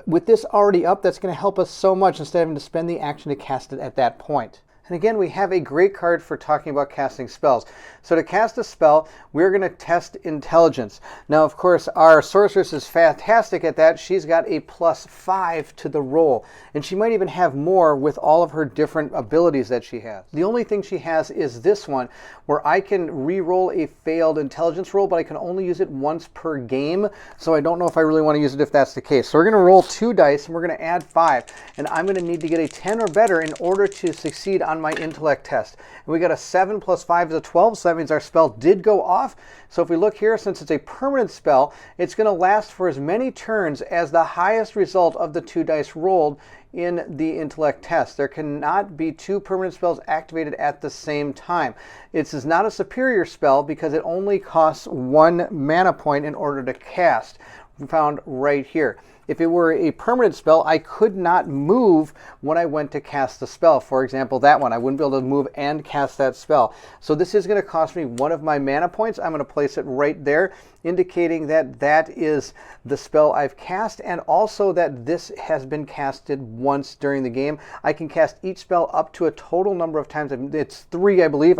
with this already up, that's going to help us so much instead of having to spend the action to cast it at that point. And again, we have a great card for talking about casting spells. So to cast a spell, we're going to test intelligence. Now, of course, our sorceress is fantastic at that. She's got a +5 to the roll. And she might even have more with all of her different abilities that she has. The only thing she has is this one, where I can re-roll a failed intelligence roll, but I can only use it once per game. So I don't know if I really want to use it if that's the case. So we're going to roll 2 dice, and we're going to add 5. And I'm going to need to get a 10 or better in order to succeed on my intellect test. And we got a 7 + 5 is a 12, so that means our spell did go off. So if we look here, since it's a permanent spell, it's going to last for as many turns as the highest result of the 2 dice rolled in the intellect test. There cannot be 2 permanent spells activated at the same time. It is not a superior spell because it only costs 1 mana point in order to cast, found right here. If it were a permanent spell, I could not move when I went to cast the spell. For example, that one, I wouldn't be able to move and cast that spell. So this is going to cost me 1 of my mana points. I'm going to place it right there, indicating that that is the spell I've cast, and also that this has been casted once during the game. I can cast each spell up to a total number of times. It's 3, I believe.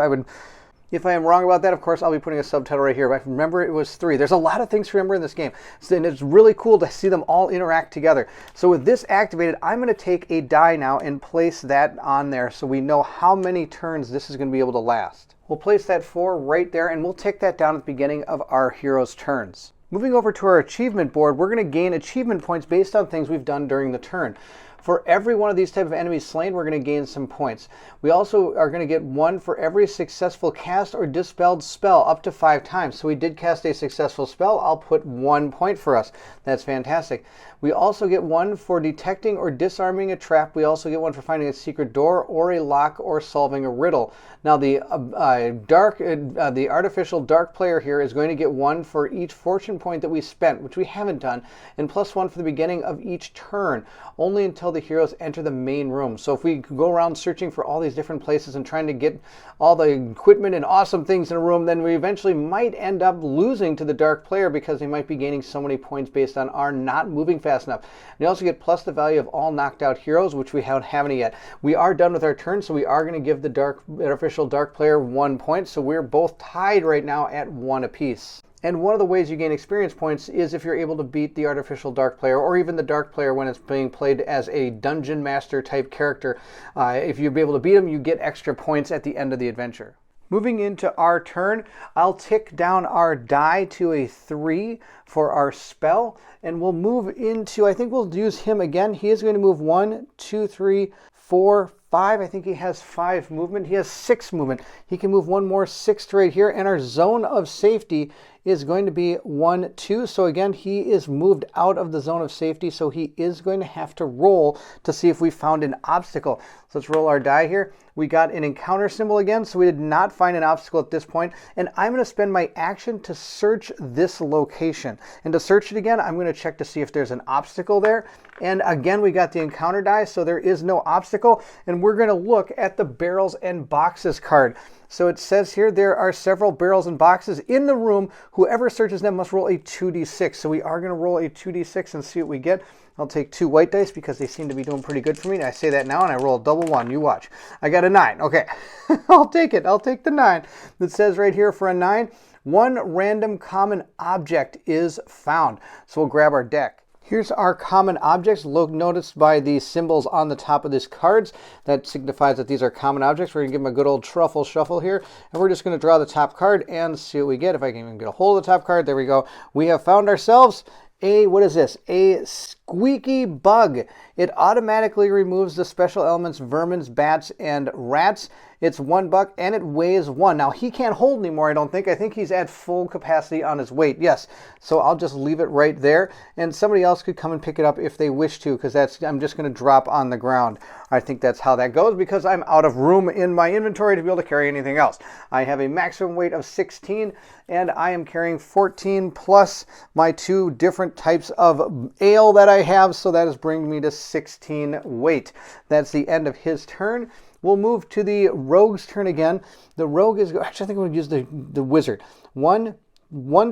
If I am wrong about that, of course, I'll be putting a subtitle right here. But remember, it was 3. There's a lot of things to remember in this game. And it's really cool to see them all interact together. So with this activated, I'm going to take a die now and place that on there so we know how many turns this is going to be able to last. We'll place that 4 right there, and we'll take that down at the beginning of our hero's turns. Moving over to our achievement board, we're going to gain achievement points based on things we've done during the turn. For every one of these type of enemies slain, we're going to gain some points. We also are going to get 1 for every successful cast or dispelled spell up to 5 times. So we did cast a successful spell. I'll put 1 point for us. That's fantastic. We also get 1 for detecting or disarming a trap. We also get 1 for finding a secret door or a lock or solving a riddle. Now the artificial dark player here is going to get 1 for each fortune point that we spent, which we haven't done, and +1 for the beginning of each turn, only until the heroes enter the main room. So if we go around searching for all these different places and trying to get all the equipment and awesome things in a room, then we eventually might end up losing to the dark player because they might be gaining so many points based on our not moving fast enough. And you also get plus the value of all knocked out heroes, which we haven't have any yet. We are done with our turn, so we are going to give the artificial dark player 1 point. So we're both tied right now at 1 apiece. And one of the ways you gain experience points is if you're able to beat the artificial dark player, or even the dark player when it's being played as a dungeon master type character. If you're able to beat them, you get extra points at the end of the adventure. Moving into our turn, I'll tick down our die to a 3 for our spell, and we'll move into, I think we'll use him again. He is going to move 1, 2, 3, 4, 5. I think he has 5 movement. He has 6 movement. He can move one more, 6 right here, and our zone of safety is going to be 1, 2. So again, he is moved out of the zone of safety, so he is going to have to roll to see if we found an obstacle. So let's roll our die here. We got an encounter symbol again, so we did not find an obstacle at this point, and I'm going to spend my action to search this location. And to search it again, I'm going to check to see if there's an obstacle there. And again, we got the encounter die, so there is no obstacle, and we're going to look at the barrels and boxes card. So it says here there are several barrels and boxes in the room. Whoever searches them must roll a 2d6. So we are going to roll a 2d6 and see what we get. I'll take 2 white dice because they seem to be doing pretty good for me. I say that now and I roll a double 1. You watch. I got a 9. Okay. I'll take it. I'll take the 9. It says right here for a 9, 1 random common object is found. So we'll grab our deck. Here's our common objects. Notice by the symbols on the top of these cards, that signifies that these are common objects. We're going to give them a good old truffle shuffle here. And we're just going to draw the top card and see what we get. If I can even get a hold of the top card, there we go. We have found ourselves what is this? A squeaky bug. It automatically removes the special elements vermins, bats, and rats. It's $1 and it weighs 1. Now he can't hold anymore, I don't think. I think he's at full capacity on his weight. Yes. So I'll just leave it right there, and somebody else could come and pick it up if they wish to, because I'm just going to drop on the ground. I think that's how that goes because I'm out of room in my inventory to be able to carry anything else. I have a maximum weight of 16, and I am carrying 14 plus my 2 different types of ale that I have, so that is bringing me to 16 weight. That's the end of his turn. We'll move to the rogue's turn again. The rogue is, actually I think I'm going to use the wizard. 1,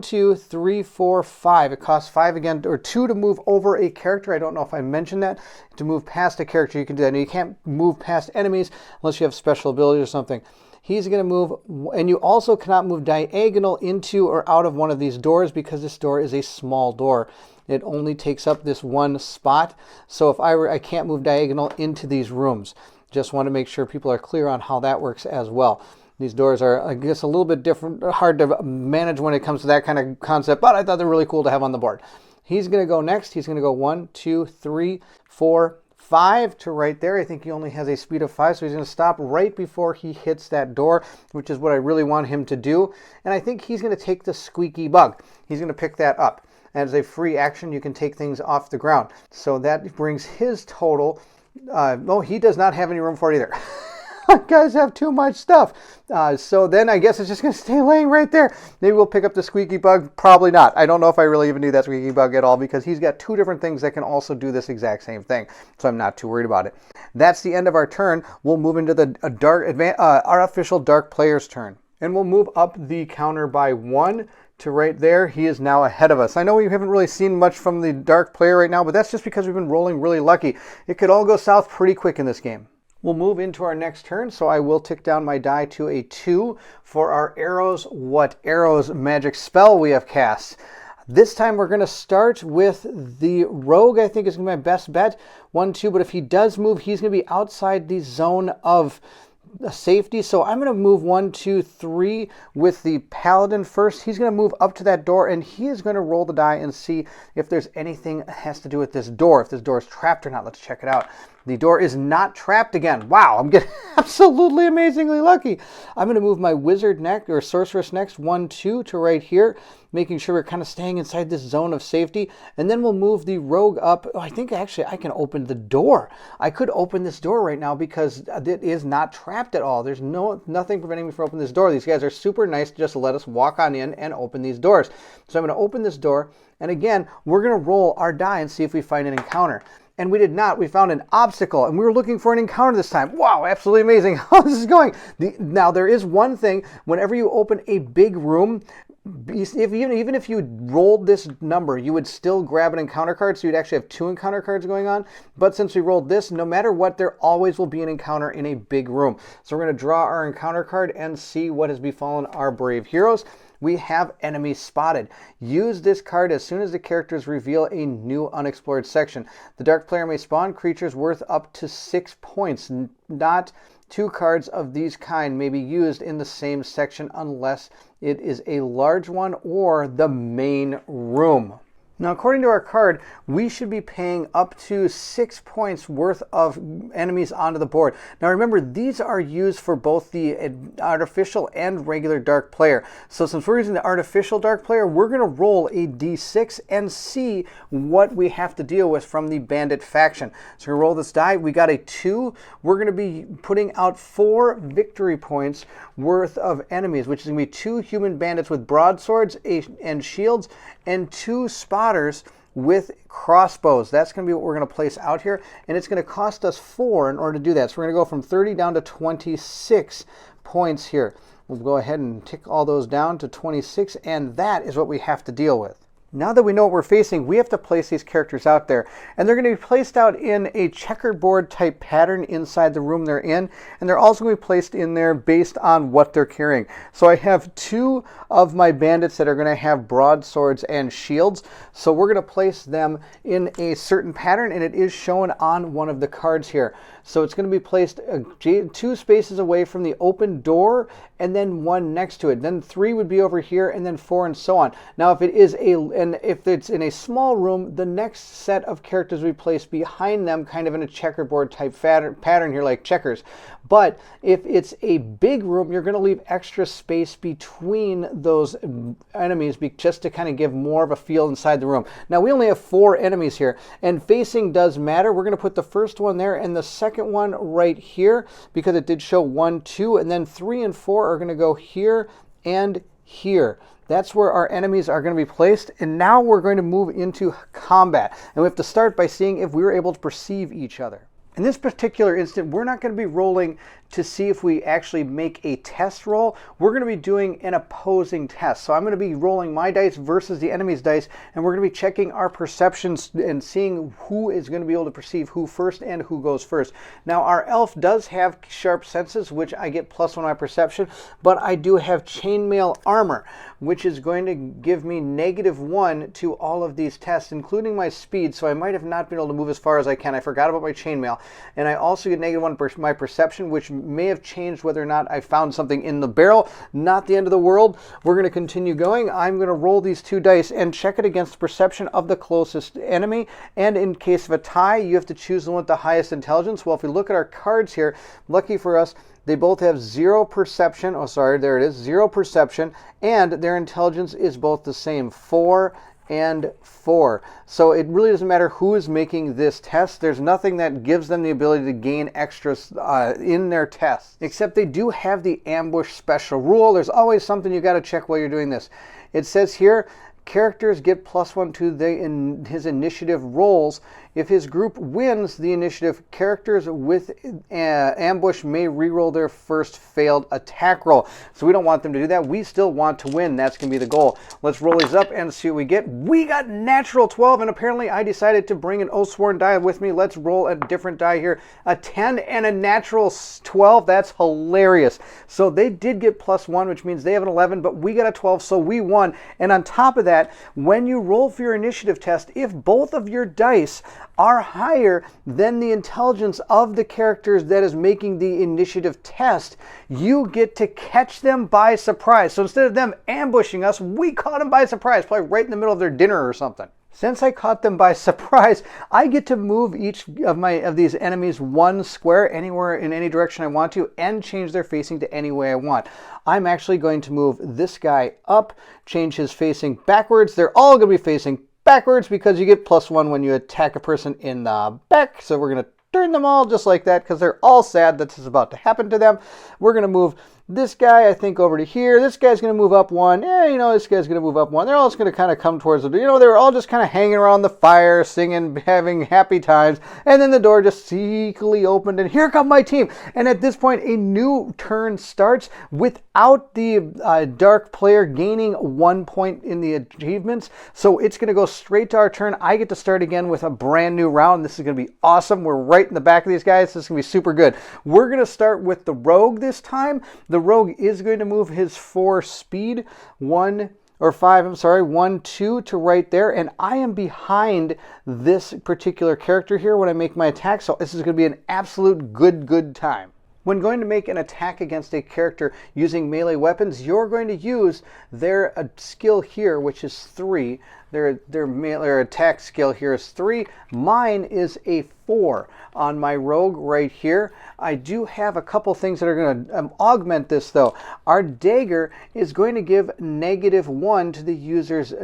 2, 3, 4, 5. It costs 5 again, or 2 to move over a character. I don't know if I mentioned that. To move past a character, you can do that. Now, you can't move past enemies unless you have special abilities or something. He's going to move, and you also cannot move diagonal into or out of one of these doors because this door is a small door. It only takes up this one spot. So if I can't move diagonal into these rooms. Just want to make sure people are clear on how that works as well. These doors are, I guess, a little bit different, hard to manage when it comes to that kind of concept, but I thought they're really cool to have on the board. He's going to go next. He's going to go 1, 2, 3, 4, 5 to right there. I think he only has a speed of 5, so he's going to stop right before he hits that door, which is what I really want him to do. And I think he's going to take the squeaky bug. He's going to pick that up. As a free action, you can take things off the ground. So that brings his total. No, he does not have any room for it either. You guys have too much stuff. So then I guess it's just going to stay laying right there. Maybe we'll pick up the squeaky bug. Probably not. I don't know if I really even need that squeaky bug at all because he's got 2 different things that can also do this exact same thing. So I'm not too worried about it. That's the end of our turn. We'll move into the artificial dark player's turn. And we'll move up the counter by 1 to right there. He is now ahead of us. I know we haven't really seen much from the dark player right now, but that's just because we've been rolling really lucky. It could all go south pretty quick in this game. We'll move into our next turn, so I will tick down my die to a 2 for our arrows. What arrows magic spell we have cast. This time we're going to start with the rogue. I think is going to be my best bet. 1, 2, but if he does move, he's going to be outside the zone of safety. So I'm going to move 1, 2, 3 with the paladin first. He's going to move up to that door and he is going to roll the die and see if there's anything that has to do with this door. If this door is trapped or not. Let's check it out. The door is not trapped again. Wow, I'm getting absolutely amazingly lucky. I'm going to move my wizard next, or sorceress next, 1, 2 to right here, making sure we're kind of staying inside this zone of safety. And then we'll move the rogue up. Oh, I think actually I can open the door. I could open this door right now because it is not trapped at all. There's nothing preventing me from opening this door. These guys are super nice to just let us walk on in and open these doors. So I'm going to open this door. And again, we're going to roll our die and see if we find an encounter. And we did not. We found an obstacle, and we were looking for an encounter this time. Wow, absolutely amazing how this is going. Now, there is one thing. Whenever you open a big room, even if you rolled this number, you would still grab an encounter card, so you'd actually have 2 encounter cards going on. But since we rolled this, no matter what, there always will be an encounter in a big room. So we're going to draw our encounter card and see what has befallen our brave heroes. we have enemy spotted. Use this card as soon as the characters reveal a new unexplored section. The dark player may spawn creatures worth up to 6 points. Not 2 cards of these kind may be used in the same section unless it is a large one or the main room. Now, according to our card, we should be paying up to 6 points worth of enemies onto the board. Now, remember, these are used for both the artificial and regular dark player. So since we're using the artificial dark player, we're going to roll a d6 and see what we have to deal with from the bandit faction. So we're going to roll this die. We got a 2. We're going to be putting out 4 victory points worth of enemies, which is going to be 2 human bandits with broadswords and shields, and 2 spotters with crossbows. That's going to be what we're going to place out here, and it's going to cost us 4 in order to do that. So we're going to go from 30 down to 26 points here. We'll go ahead and tick all those down to 26, and that is what we have to deal with. Now that we know what we're facing, we have to place these characters out there. And they're going to be placed out in a checkerboard type pattern inside the room they're in. And they're also going to be placed in there based on what they're carrying. So I have 2 of my bandits that are going to have broadswords and shields. So we're going to place them in a certain pattern, and it is shown on one of the cards here. So it's going to be placed 2 spaces away from the open door, and then 1 next to it. Then 3 would be over here, and then 4, and so on. Now, if it's in a small room, the next set of characters we place behind them, kind of in a checkerboard type pattern here, like checkers. But if it's a big room, you're going to leave extra space between those enemies just to kind of give more of a feel inside the room. Now, we only have 4 enemies here, and facing does matter. We're going to put the first one there and the second one right here, because it did show 1, 2, and then 3 and 4 are going to go here and here. That's where our enemies are going to be placed. And now we're going to move into combat. And we have to start by seeing if we're able to perceive each other. In this particular instant, we're not going to be rolling to see if we actually make a test roll. We're going to be doing an opposing test. So I'm going to be rolling my dice versus the enemy's dice, and we're going to be checking our perceptions and seeing who is going to be able to perceive who first and who goes first. Now, our elf does have sharp senses, which I get +1 on my perception, but I do have chainmail armor, which is going to give me -1 to all of these tests, including my speed, so I might have not been able to move as far as I can. I forgot about my chainmail. And I also get -1 for my perception, which may have changed whether or not I found something in the barrel. Not the end of the world. We're going to continue going. I'm going to roll these 2 dice and check it against the perception of the closest enemy. And in case of a tie, you have to choose the one with the highest intelligence. Well, if we look at our cards here, lucky for us, they both have 0 perception. Oh, sorry, there it is. 0 perception. And their intelligence is both the same, 4 and 4. So it really doesn't matter who is making this test. There's nothing that gives them the ability to gain extras in their test, except they do have the ambush special rule. There's always something you got to check while you're doing this. It says here, characters get +1 to his initiative rolls. If his group wins the initiative, characters with ambush may reroll their first failed attack roll. So we don't want them to do that. We still want to win. That's going to be the goal. Let's roll these up and see what we get. We got natural 12, and apparently I decided to bring an Oathsworn die with me. Let's roll a different die here. A 10 and a natural 12. That's hilarious. So they did get +1, which means they have an 11, but we got a 12, so we won. And on top of that, when you roll for your initiative test, if both of your dice are higher than the intelligence of the characters that is making the initiative test, you get to catch them by surprise. So instead of them ambushing us, we caught them by surprise, probably right in the middle of their dinner or something. Since I caught them by surprise, I get to move each of these enemies 1 square anywhere in any direction I want to, and change their facing to any way I want. I'm actually going to move this guy up, change his facing backwards. They're all going to be facing backwards because you get +1 when you attack a person in the back. So we're going to turn them all just like that because they're all sad that this is about to happen to them. We're going to move this guy, I think, over to here. This guy's going to move up 1. This guy's going to move up 1. They're all just going to kind of come towards the door. They were all just kind of hanging around the fire, singing, having happy times. And then the door just secretly opened, and here come my team. And at this point, a new turn starts without the dark player gaining 1 point in the achievements. So it's going to go straight to our turn. I get to start again with a brand new round. This is going to be awesome. We're right in the back of these guys. This is going to be super good. We're going to start with the rogue this time. The The rogue is going to move his 4 speed, 1 or 5, I'm sorry, 1, 2 to right there, and I am behind this particular character here when I make my attack, so this is going to be an absolute good time. When going to make an attack against a character using melee weapons, you're going to use their skill here, which is 3. Their attack skill here is 3. Mine is a 4 on my rogue right here. I do have a couple things that are going to augment this though. Our dagger is going to give -1 to the user's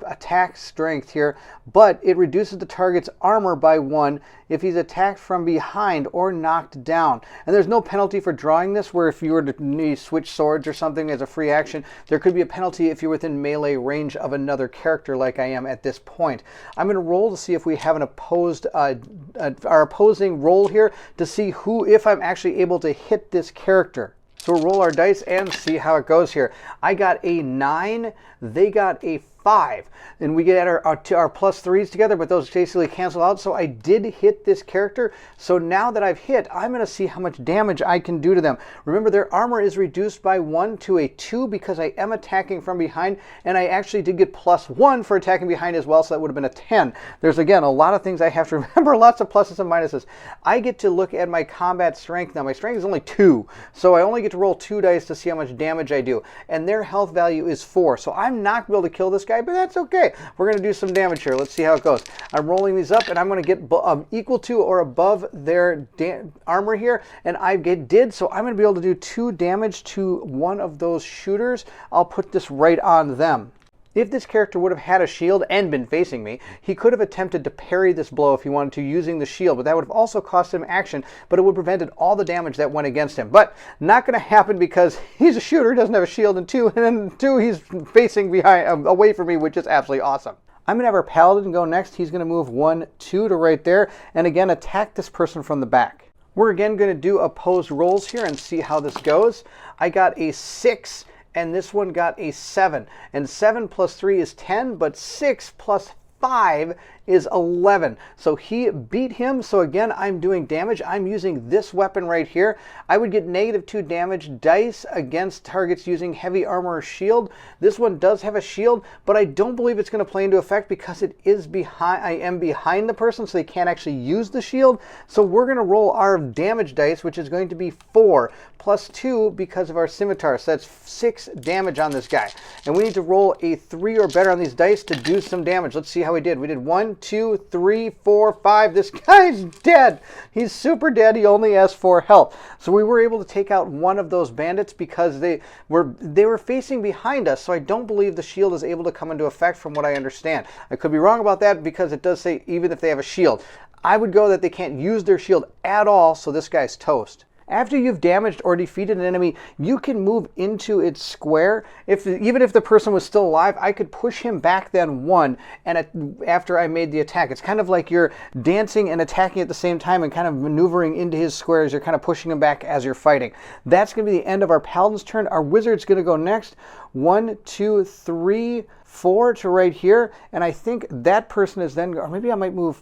attack strength here, but it reduces the target's armor by 1 if he's attacked from behind or knocked down. And there's no penalty for drawing this, where if you were to switch swords or something as a free action, there could be a penalty if you're within melee range of another character like I am at this point. I'm going to roll to see if we have an opposed, our opposing roll here to see if I'm actually able to hit this character. So we'll roll our dice and see how it goes here. I got a 9, they got a 5, and we get our +3s together, but those basically cancel out. So I did hit this character. So now that I've hit, I'm going to see how much damage I can do to them. Remember, their armor is reduced by 1 to a 2 because I am attacking from behind, and I actually did get +1 for attacking behind as well, so that would have been a 10. There's, again, a lot of things I have to remember, lots of pluses and minuses. I get to look at my combat strength now. My strength is only 2, so I only get to roll 2 dice to see how much damage I do, and their health value is 4. So I'm not going to be able to kill this guy, but that's okay. We're going to do some damage here. Let's see how it goes. I'm rolling these up, and I'm going to get equal to or above their armor here, and I did, so I'm going to be able to do 2 damage to one of those shooters. I'll put this right on them. If this character would have had a shield and been facing me, he could have attempted to parry this blow if he wanted to using the shield, but that would have also cost him action, but it would have prevented all the damage that went against him. But not going to happen because he's a shooter, doesn't have a shield, and 2, he's facing behind, away from me, which is absolutely awesome. I'm going to have our Paladin go next. He's going to move 1, 2 to right there, and again attack this person from the back. We're again going to do opposed rolls here and see how this goes. I got a 6. And this one got a 7. And 7 plus 3 is 10, but 6 plus 5 is 11. So he beat him. So again, I'm doing damage. I'm using this weapon right here. I would get -2 damage dice against targets using heavy armor or shield. This one does have a shield, but I don't believe it's going to play into effect because it is behind. I am behind the person, so they can't actually use the shield. So we're going to roll our damage dice, which is going to be 4 plus 2 because of our scimitar. So that's 6 damage on this guy. And we need to roll a 3 or better on these dice to do some damage. Let's see how we did. We did 1, 2, 3, 4, 5. This guy's dead. He's super dead. He only has 4 health. So we were able to take out one of those bandits because they were facing behind us. So I don't believe the shield is able to come into effect from what I understand. I could be wrong about that because it does say even if they have a shield. I would go that they can't use their shield at all, so this guy's toast. After you've damaged or defeated an enemy, you can move into its square. Even if the person was still alive, I could push him back then 1 after I made the attack. It's kind of like you're dancing and attacking at the same time and kind of maneuvering into his squares. You're kind of pushing him back as you're fighting. That's going to be the end of our Paladin's turn. Our Wizard's going to go next. 1, 2, 3, 4 to right here. And I think that person is then, or maybe I might move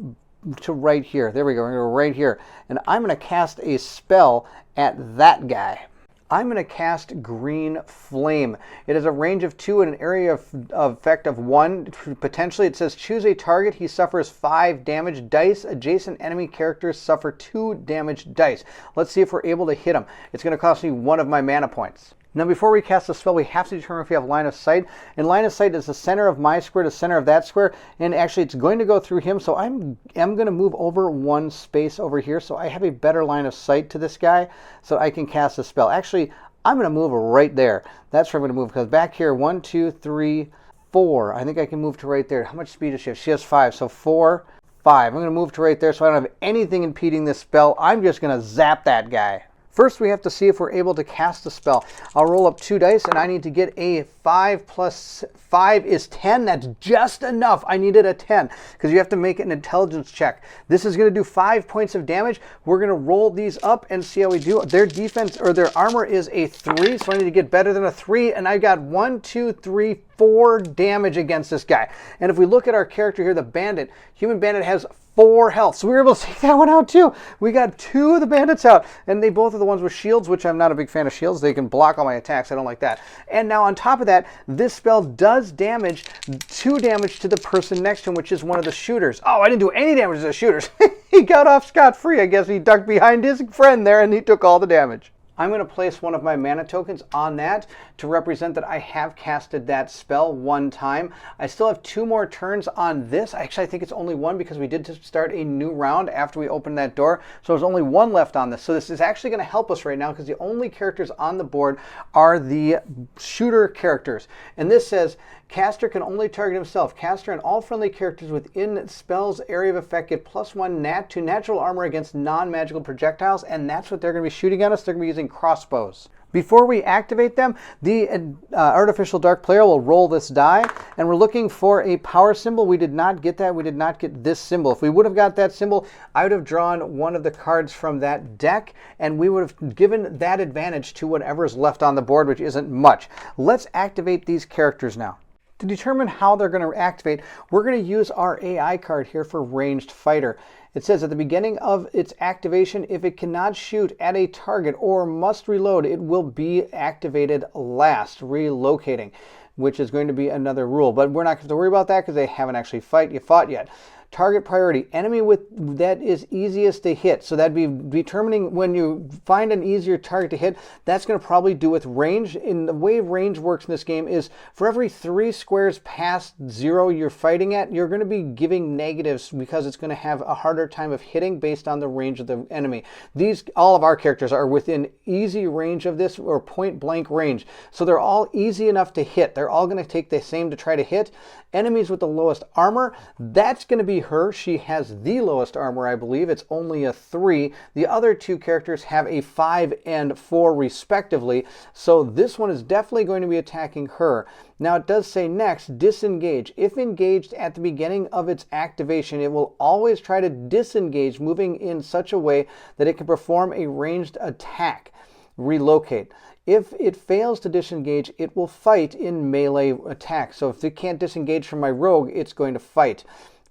to right here. There we go. We're going to go right here. And I'm going to cast a spell at that guy. I'm going to cast Green Flame. It has a range of 2 and an area of effect of 1. Potentially, it says choose a target. He suffers 5 damage dice. Adjacent enemy characters suffer 2 damage dice. Let's see if we're able to hit him. It's going to cost me 1 of my mana points. Now, before we cast the spell, we have to determine if we have line of sight. And line of sight is the center of my square to the center of that square. And actually, it's going to go through him. So I am going to move over 1 space over here. So I have a better line of sight to this guy so I can cast the spell. Actually, I'm going to move right there. That's where I'm going to move. Because back here, 1, 2, 3, 4. I think I can move to right there. How much speed does she have? She has 5. So 4, 5. I'm going to move to right there so I don't have anything impeding this spell. I'm just going to zap that guy. First, we have to see if we're able to cast the spell. I'll roll up 2 dice, and I need to get a 5 plus 5 is 10. That's just enough. I needed a 10 because you have to make an intelligence check. This is going to do 5 points of damage. We're going to roll these up and see how we do. Their defense or their armor is a 3, so I need to get better than a 3, and I got 1, 2, 3, 4 damage against this guy. And if we look at our character here, the bandit, human bandit has 4 health. So we were able to take that one out too. We got 2 of the bandits out, and they both are the ones with shields, which I'm not a big fan of shields. They can block all my attacks. I don't like that. And now on top of that, this spell does damage, 2 damage to the person next to him, which is one of the shooters. Oh, I didn't do any damage to the shooters. He got off scot-free. I guess he ducked behind his friend there and he took all the damage. I'm going to place one of my mana tokens on that to represent that I have casted that spell 1 time. I still have 2 more turns on this. Actually, I think it's only 1 because we did just start a new round after we opened that door. So there's only 1 left on this. So this is actually going to help us right now because the only characters on the board are the shooter characters. And this says, caster can only target himself. Caster and all friendly characters within spell's area of effect get +1 to natural armor against non-magical projectiles, and that's what they're going to be shooting at us. They're going to be using crossbows. Before we activate them, the artificial dark player will roll this die, and we're looking for a power symbol. We did not get that. We did not get this symbol. If we would have got that symbol, I would have drawn one of the cards from that deck, and we would have given that advantage to whatever is left on the board, which isn't much. Let's activate these characters now. To determine how they're going to activate, we're going to use our AI card here for Ranged Fighter. It says at the beginning of its activation, if it cannot shoot at a target or must reload, it will be activated last, relocating, which is going to be another rule. But we're not going to have to worry about that because they haven't actually fought yet. Target priority, enemy that is easiest to hit. So that'd be determining when you find an easier target to hit, that's going to probably do with range. In the way range works in this game is for every 3 squares past 0 you're fighting at, you're going to be giving negatives because it's going to have a harder time of hitting based on the range of the enemy. All of our characters are within easy range of this, or point blank range. So they're all easy enough to hit. They're all going to take the same to try to hit. Enemies with the lowest armor, that's going to be her. She has the lowest armor, I believe. It's only a 3. The other 2 characters have a 5 and 4 respectively. So this one is definitely going to be attacking her. Now it does say next, disengage. If engaged at the beginning of its activation, it will always try to disengage, moving in such a way that it can perform a ranged attack. Relocate. If it fails to disengage, it will fight in melee attack. So if it can't disengage from my rogue, it's going to fight.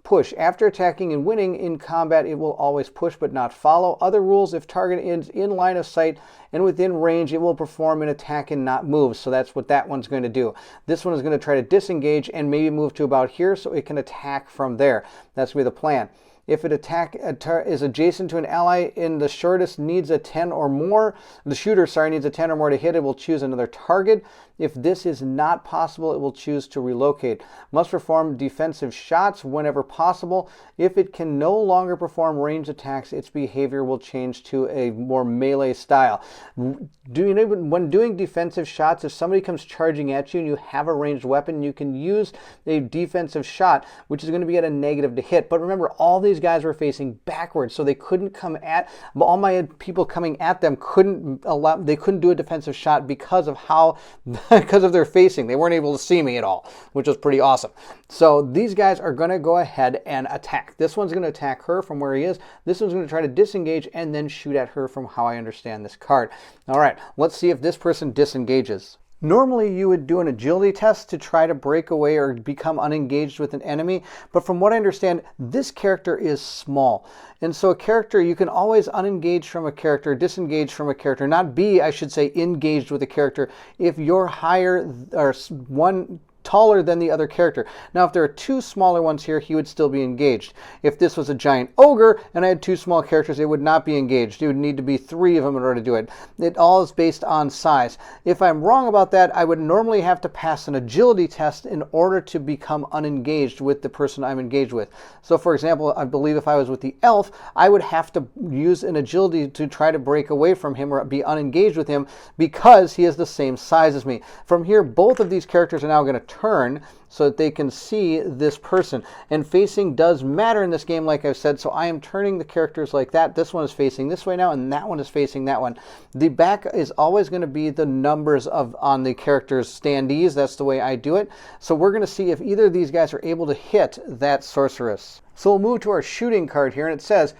Push. After attacking and winning in combat, it will always push but not follow. Other rules, if target is in line of sight and within range, it will perform an attack and not move. So that's what that one's going to do. This one is going to try to disengage and maybe move to about here so it can attack from there. That's going to be the plan. If an attack is adjacent to an ally and the shortest needs a 10 or more, the shooter, needs a 10 or more to hit, it will choose another target. If this is not possible, it will choose to relocate. Must perform defensive shots whenever possible. If it can no longer perform ranged attacks, its behavior will change to a more melee style. When doing defensive shots, if somebody comes charging at you and you have a ranged weapon, you can use a defensive shot, which is going to be at a negative to hit. But remember, all these guys were facing backwards, so they couldn't come at, all my people coming at them couldn't do a defensive shot because of their facing. They weren't able to see me at all, which was pretty awesome. So these guys are going to go ahead and attack. This one's going to attack her from where he is. This one's going to try to disengage and then shoot at her from how I understand this card. All right, let's see if this person disengages. Normally you would do an agility test to try to break away or become unengaged with an enemy, but from what I understand, this character is small. And so a character, you can always unengage from a character, disengage from a character, not be, I should say, engaged with a character if you're higher or one taller than the other character. Now, if there are 2 smaller ones here, he would still be engaged. If this was a giant ogre and I had 2 small characters, it would not be engaged. It would need to be 3 of them in order to do it. It all is based on size. If I'm wrong about that, I would normally have to pass an agility test in order to become unengaged with the person I'm engaged with. So, for example, I believe if I was with the elf, I would have to use an agility to try to break away from him or be unengaged with him because he is the same size as me. From here, both of these characters are now going to turn, so that they can see this person. And facing does matter in this game, like I've said, so I am turning the characters like that. This one is facing this way now, and that one is facing that one. The back is always going to be the numbers on the characters' standees. That's the way I do it. So we're going to see if either of these guys are able to hit that sorceress. So we'll move to our shooting card here, and it says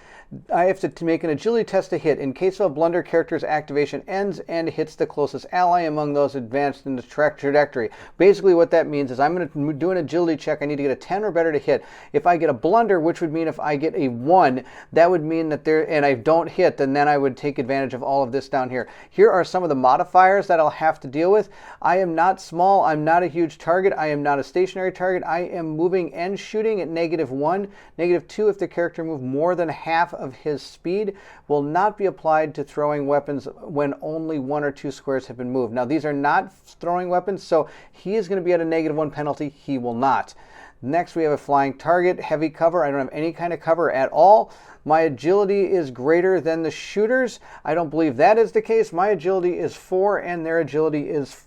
I have to make an agility test to hit. In case of a blunder, character's activation ends and hits the closest ally among those advanced in the trajectory. Basically what that means is I'm going to do an agility check. I need to get a 10 or better to hit. If I get a blunder, which would mean if I get a 1, that would mean that and I don't hit, then I would take advantage of all of this down here. Here are some of the modifiers that I'll have to deal with. I am not small. I'm not a huge target. I am not a stationary target. I am moving and shooting at -1. -2 if the character moved more than half of his speed. Will not be applied to throwing weapons when only 1 or 2 squares have been moved. Now these are not throwing weapons, so he is going to be at a -1 penalty. He will not. Next we have a flying target, heavy cover. I don't have any kind of cover at all. My agility is greater than the shooters. I don't believe that is the case. My agility is 4 and their agility is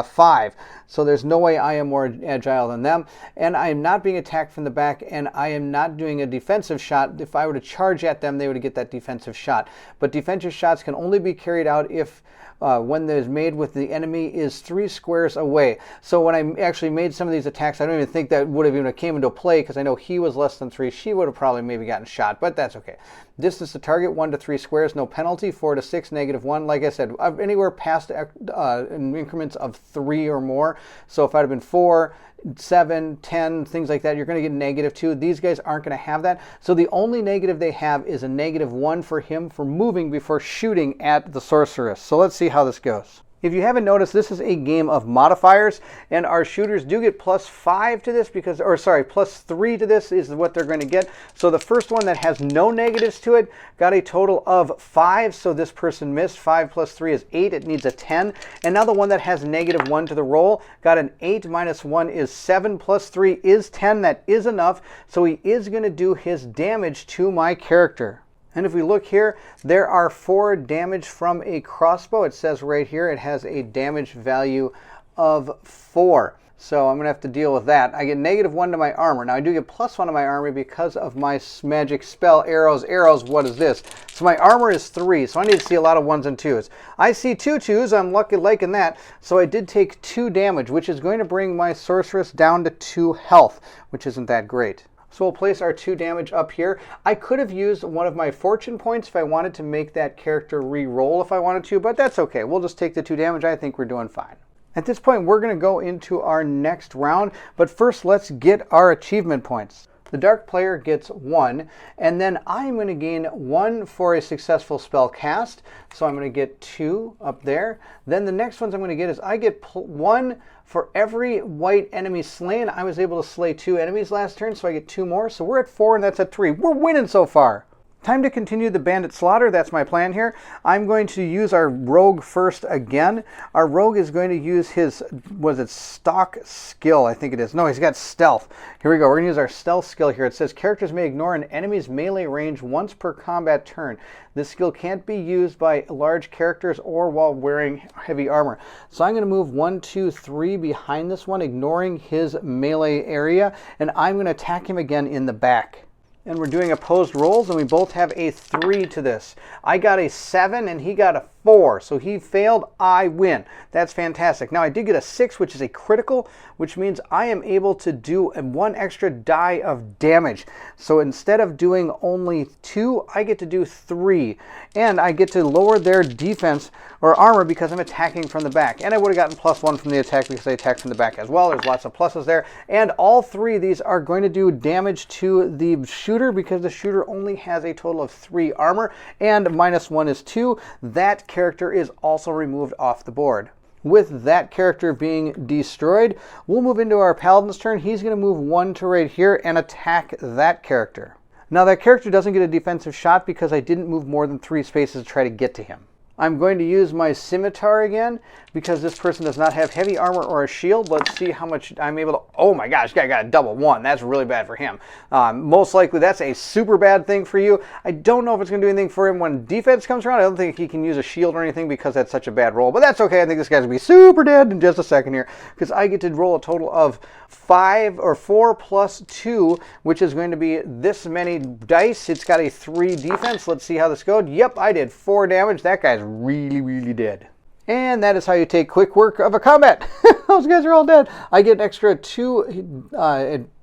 5. So there's no way I am more agile than them. And I am not being attacked from the back, and I am not doing a defensive shot. If I were to charge at them, they would get that defensive shot. But defensive shots can only be carried out if when they're made with the enemy is 3 squares away. So when I actually made some of these attacks, I don't even think that would have even came into play, because I know he was less than 3. She would have probably maybe gotten shot, but that's okay. Distance to target 1 to 3 squares, no penalty. 4 to 6, -1. Like I said, anywhere past in increments of 3 or more. So if I'd have been 4, 7, 10, things like that, you're going to get -2. These guys aren't going to have that. So the only negative they have is a -1 for him for moving before shooting at the sorceress. So let's see how this goes. If you haven't noticed, this is a game of modifiers, and our shooters do get +5 to this because, or sorry, +3 to this is what they're going to get. So the first one that has no negatives to it got a total of 5, so this person missed. 5 + 3 is 8, it needs a 10. And now the one that has -1 to the roll got an 8, -1 is 7, + 3 is 10, that is enough. So he is going to do his damage to my character. And if we look here, there are 4 damage from a crossbow. It says right here it has a damage value of 4. So I'm going to have to deal with that. I get -1 to my armor. Now I do get +1 to my armor because of my magic spell, arrows. Arrows, what is this? So my armor is 3, so I need to see a lot of 1s and 2s. I see 2 2s, I'm liking that. So I did take 2 damage, which is going to bring my sorceress down to 2 health, which isn't that great. So we'll place our 2 damage up here. I could have used one of my fortune points if I wanted to make that character re-roll if I wanted to, but that's okay. We'll just take the 2 damage. I think we're doing fine. At this point, we're going to go into our next round, but first let's get our achievement points. The dark player gets 1, and then I'm going to gain 1 for a successful spell cast. So I'm going to get 2 up there. Then the next ones I'm going to get is I get 1 for every white enemy slain. I was able to slay 2 enemies last turn, so I get 2 more. So we're at 4, and that's at 3. We're winning so far. Time to continue the bandit slaughter. That's my plan here. I'm going to use our rogue first again. Our rogue is going to use his, was it stock skill? I think it is. No, he's got stealth. Here we go. We're going to use our stealth skill here. It says characters may ignore an enemy's melee range once per combat turn. This skill can't be used by large characters or while wearing heavy armor. So I'm going to move 1, 2, 3 behind this one, ignoring his melee area, and I'm going to attack him again in the back. And we're doing opposed rolls, and we both have a 3 to this. I got a 7, and he got a 4. So he failed, I win. That's fantastic. Now I did get a 6, which is a critical, which means I am able to do 1 extra die of damage. So instead of doing only 2, I get to do 3. And I get to lower their defense or armor because I'm attacking from the back. And I would have gotten +1 from the attack because I attacked from the back as well. There's lots of pluses there. And all 3 of these are going to do damage to the shooter because the shooter only has a total of 3 armor. And -1 is 2. That character is also removed off the board. With that character being destroyed, we'll move into our Paladin's turn. He's going to move 1 to right here and attack that character. Now that character doesn't get a defensive shot because I didn't move more than 3 spaces to try to get to him. I'm going to use my scimitar again because this person does not have heavy armor or a shield. Let's see how much I'm able to... Oh my gosh, guy got a double 1. That's really bad for him. Most likely that's a super bad thing for you. I don't know if it's going to do anything for him when defense comes around. I don't think he can use a shield or anything because that's such a bad roll. But that's okay. I think this guy's going to be super dead in just a second here because I get to roll a total of 4 plus 2, which is going to be this many dice. It's got a 3 defense. Let's see how this goes. Yep, I did 4 damage. That guy's really, really dead. And that is how you take quick work of a combat. Those guys are all dead. I get an extra 2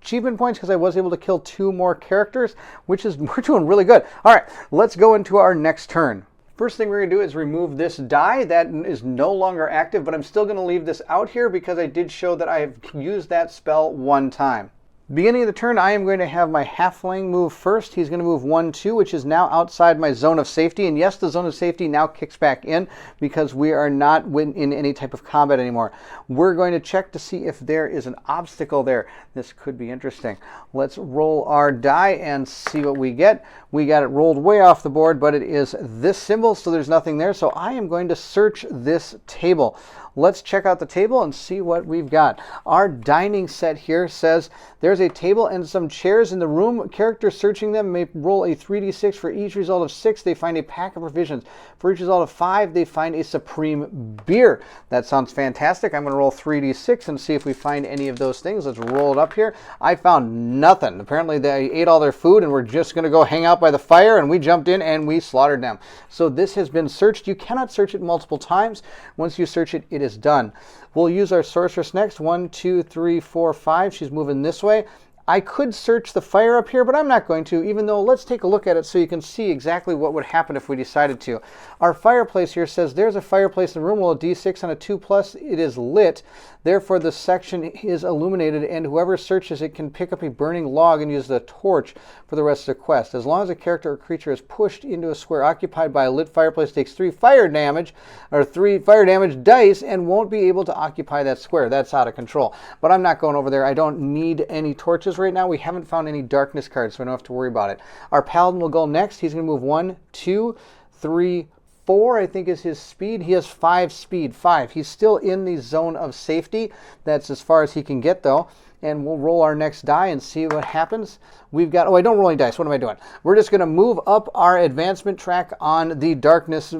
achievement points because I was able to kill 2 more characters, which is, we're doing really good. All right, let's go into our next turn. First thing we're going to do is remove this die. That is no longer active, but I'm still going to leave this out here because I did show that I have used that spell 1 time. Beginning of the turn, I am going to have my Halfling move first. He's going to move 1, 2, which is now outside my zone of safety. And yes, the zone of safety now kicks back in because we are not in any type of combat anymore. We're going to check to see if there is an obstacle there. This could be interesting. Let's roll our die and see what we get. We got it rolled way off the board, but it is this symbol, so there's nothing there. So I am going to search this table. Let's check out the table and see what we've got. Our dining set here says there's a table and some chairs in the room. Characters searching them may roll a 3d6. For each result of 6, they find a pack of provisions. For each result of 5, they find a supreme beer. That sounds fantastic. I'm going to roll 3d6 and see if we find any of those things. Let's roll it up here. I found nothing. Apparently they ate all their food and we're just going to go hang out by the fire, and we jumped in and we slaughtered them. So this has been searched. You cannot search it multiple times. Once you search it, it is done. We'll use our sorceress next. 1, 2, 3, 4, 5. She's moving this way. I could search the fire up here, but I'm not going to, even though let's take a look at it so you can see exactly what would happen if we decided to. Our fireplace here says there's a fireplace in the room. Roll a d6 on a 2+. It is lit. Therefore, the section is illuminated, and whoever searches it can pick up a burning log and use the torch for the rest of the quest. As long as a character or creature is pushed into a square occupied by a lit fireplace, takes 3 fire damage, or 3 fire damage dice, and won't be able to occupy that square. That's out of control. But I'm not going over there. I don't need any torches right now. We haven't found any darkness cards, so I don't have to worry about it. Our Paladin will go next. He's going to move 1, 2, 3, 4, I think is his speed. He has 5 speed. 5. He's still in the zone of safety. That's as far as he can get, though. And we'll roll our next die and see what happens. We've got... Oh, I don't roll any dice. What am I doing? We're just going to move up our advancement track on the darkness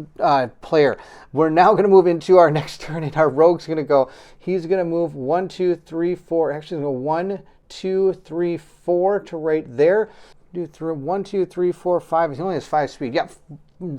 player. We're now going to move into our next turn, and our rogue's going to go... He's going to move 1, 2, 3, 4. Actually, he's going to go 1, 2, 3, 4 to right there. Do 1, 2, 3, 4, 5. He only has 5 speed. Yep,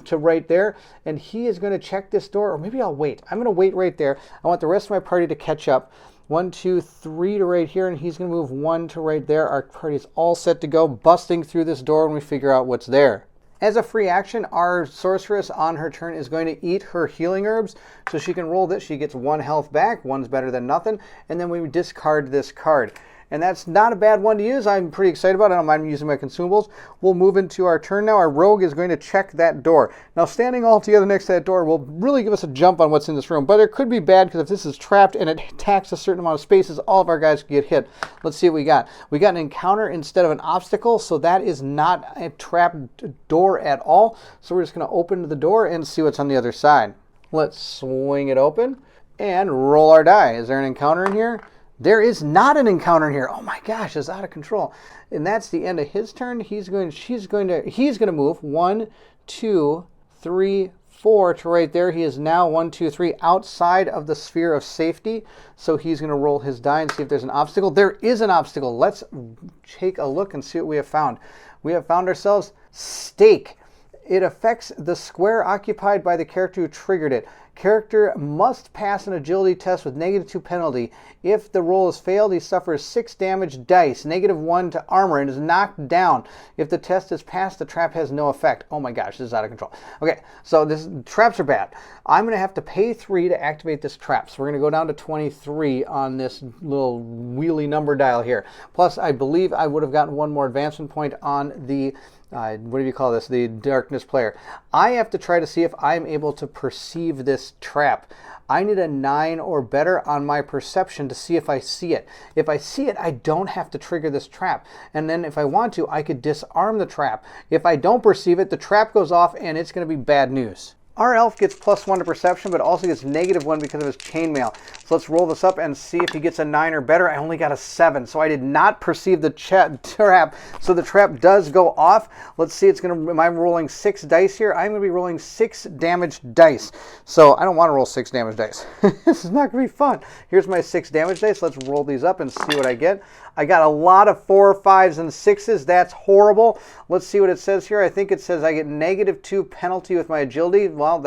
to right there. And he is going to check this door, or maybe I'll wait. I'm going to wait right there. I want the rest of my party to catch up. 1, 2, 3 to right here, and he's going to move 1 to right there. Our party is all set to go, busting through this door when we figure out what's there. As a free action, our sorceress on her turn is going to eat her healing herbs, so she can roll this. She gets 1 health back. 1's better than nothing. And then we discard this card. And that's not a bad one to use. I'm pretty excited about it. I don't mind using my consumables. We'll move into our turn now. Our rogue is going to check that door. Now, standing all together next to that door will really give us a jump on what's in this room. But it could be bad because if this is trapped and it attacks a certain amount of spaces, all of our guys could get hit. Let's see what we got. We got an encounter instead of an obstacle, so that is not a trapped door at all. So we're just going to open the door and see what's on the other side. Let's swing it open and roll our die. Is there an encounter in here? There is not an encounter in here. Oh my gosh, it's out of control. And that's the end of his turn. He's going to move 1, 2, 3, 4 to right there. He is now 1, 2, 3 outside of the sphere of safety. So he's going to roll his die and see if there's an obstacle. There is an obstacle. Let's take a look and see what we have found. We have found ourselves stake. It affects the square occupied by the character who triggered it. Character must pass an agility test with -2 penalty. If the roll is failed, he suffers 6 damage dice, -1 to armor, and is knocked down. If the test is passed, the trap has no effect. Oh my gosh, this is out of control. Okay, so traps are bad. I'm going to have to pay 3 to activate this trap. So we're going to go down to 23 on this little wheelie number dial here. Plus, I believe I would have gotten 1 more advancement point on the what do you call this? The darkness player. I have to try to see if I'm able to perceive this trap. I need a 9 or better on my perception to see if I see it. If I see it, I don't have to trigger this trap. And then if I want to, I could disarm the trap. If I don't perceive it, the trap goes off and it's going to be bad news. Our elf gets +1 to perception, but also gets -1 because of his chainmail. So let's roll this up and see if he gets a 9 or better. I only got a 7, so I did not perceive the trap. So the trap does go off. Let's see, am I rolling 6 dice here? I'm going to be rolling 6 damaged dice. So I don't want to roll 6 damaged dice. This is not going to be fun. Here's my 6 damage dice. Let's roll these up and see what I get. I got a lot of 4, 5s, and 6s. That's horrible. Let's see what it says here. I think it says I get -2 penalty with my agility. Well,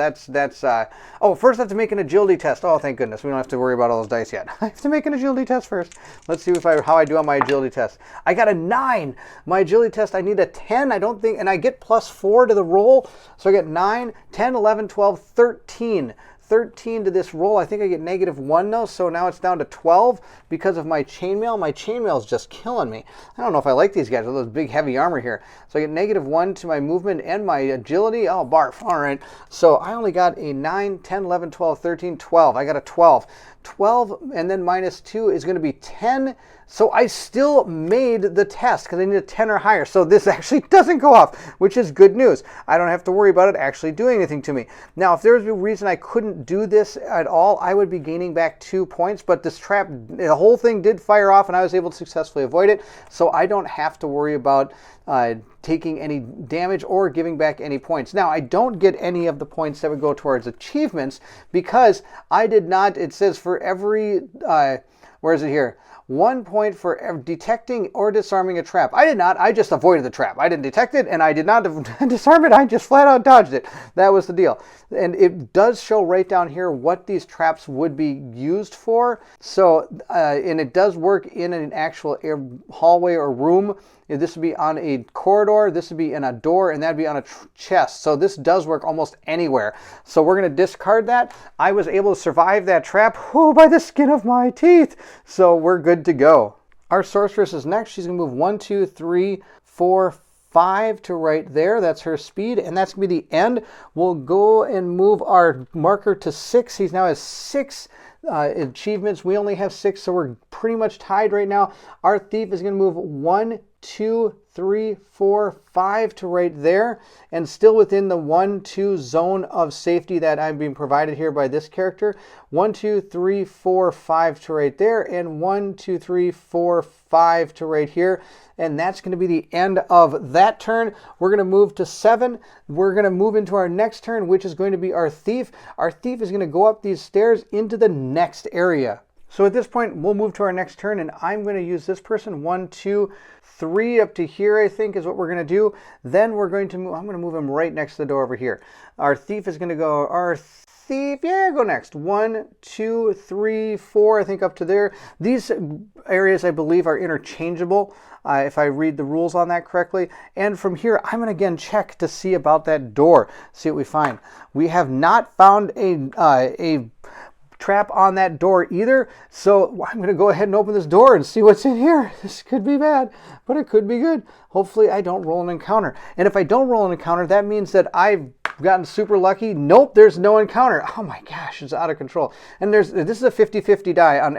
oh, first I have to make an agility test. Oh, thank goodness. We don't have to worry about all those dice yet. I have to make an agility test first. Let's see how I do on my agility test. I got a 9. My agility test, I need a 10. I don't think, and I get +4 to the roll. So I get 9, 10, 11, 12, 13. 13 to this roll. I think I get -1 though, so now it's down to 12 because of my chainmail. My chainmail is just killing me. I don't know if I like these guys with those big heavy armor here. So I get -1 to my movement and my agility. Oh, barf. All right. So I only got a 9, 10, 11, 12, 13, 12. I got a 12. 12 and then -2 is going to be 10. So I still made the test because I need a 10 or higher. So this actually doesn't go off, which is good news. I don't have to worry about it actually doing anything to me. Now, if there was a reason I couldn't do this at all, I would be gaining back 2 points. But this trap, the whole thing did fire off and I was able to successfully avoid it. So I don't have to worry about taking any damage or giving back any points. Now, I don't get any of the points that would go towards achievements because I did not, it says for every, where is it here? 1 point for detecting or disarming a trap. I did not. I just avoided the trap. I didn't detect it, and I did not disarm it. I just flat out dodged it. That was the deal. And it does show right down here what these traps would be used for. So, and it does work in an actual hallway or room. This would be on a corridor, this would be in a door, and that'd be on a chest. So this does work almost anywhere. So we're going to discard that. I was able to survive that trap by the skin of my teeth. So we're good to go. Our sorceress is next. She's going to move 1, 2, 3, 4, 5 to right there. That's her speed, and that's going to be the end. We'll go and move our marker to 6. He now has 6 achievements. We only have 6, so we're pretty much tied right now. Our thief is going to move 1, 2, 3, 4, 5 to right there, and still within the 1, 2 zone of safety that I'm being provided here by this character. 1, 2, 3, 4, 5 to right there, and 1, 2, 3, 4, 5 to right here. And that's going to be the end of that turn. We're going to move to 7. We're going to move into our next turn, which is going to be our thief. Our thief is going to go up these stairs into the next area. So at this point, we'll move to our next turn, and I'm going to use this person. 1, 2, 3 up to here, I think, is what we're going to do. Then we're going to move, I'm going to move him right next to the door over here. Our thief is going to go, go next. 1, 2, 3, 4, I think up to there. These areas, I believe, are interchangeable, if I read the rules on that correctly. And from here, I'm going to again check to see about that door, see what we find. We have not found a trap on that door either, so I'm going to go ahead and open this door and see what's in here. This could be bad, but it could be good. Hopefully I don't roll an encounter, and if I don't roll an encounter, that means that I've gotten super lucky. Nope, there's no encounter. Oh my gosh, it's out of control. And this is a 50-50 die on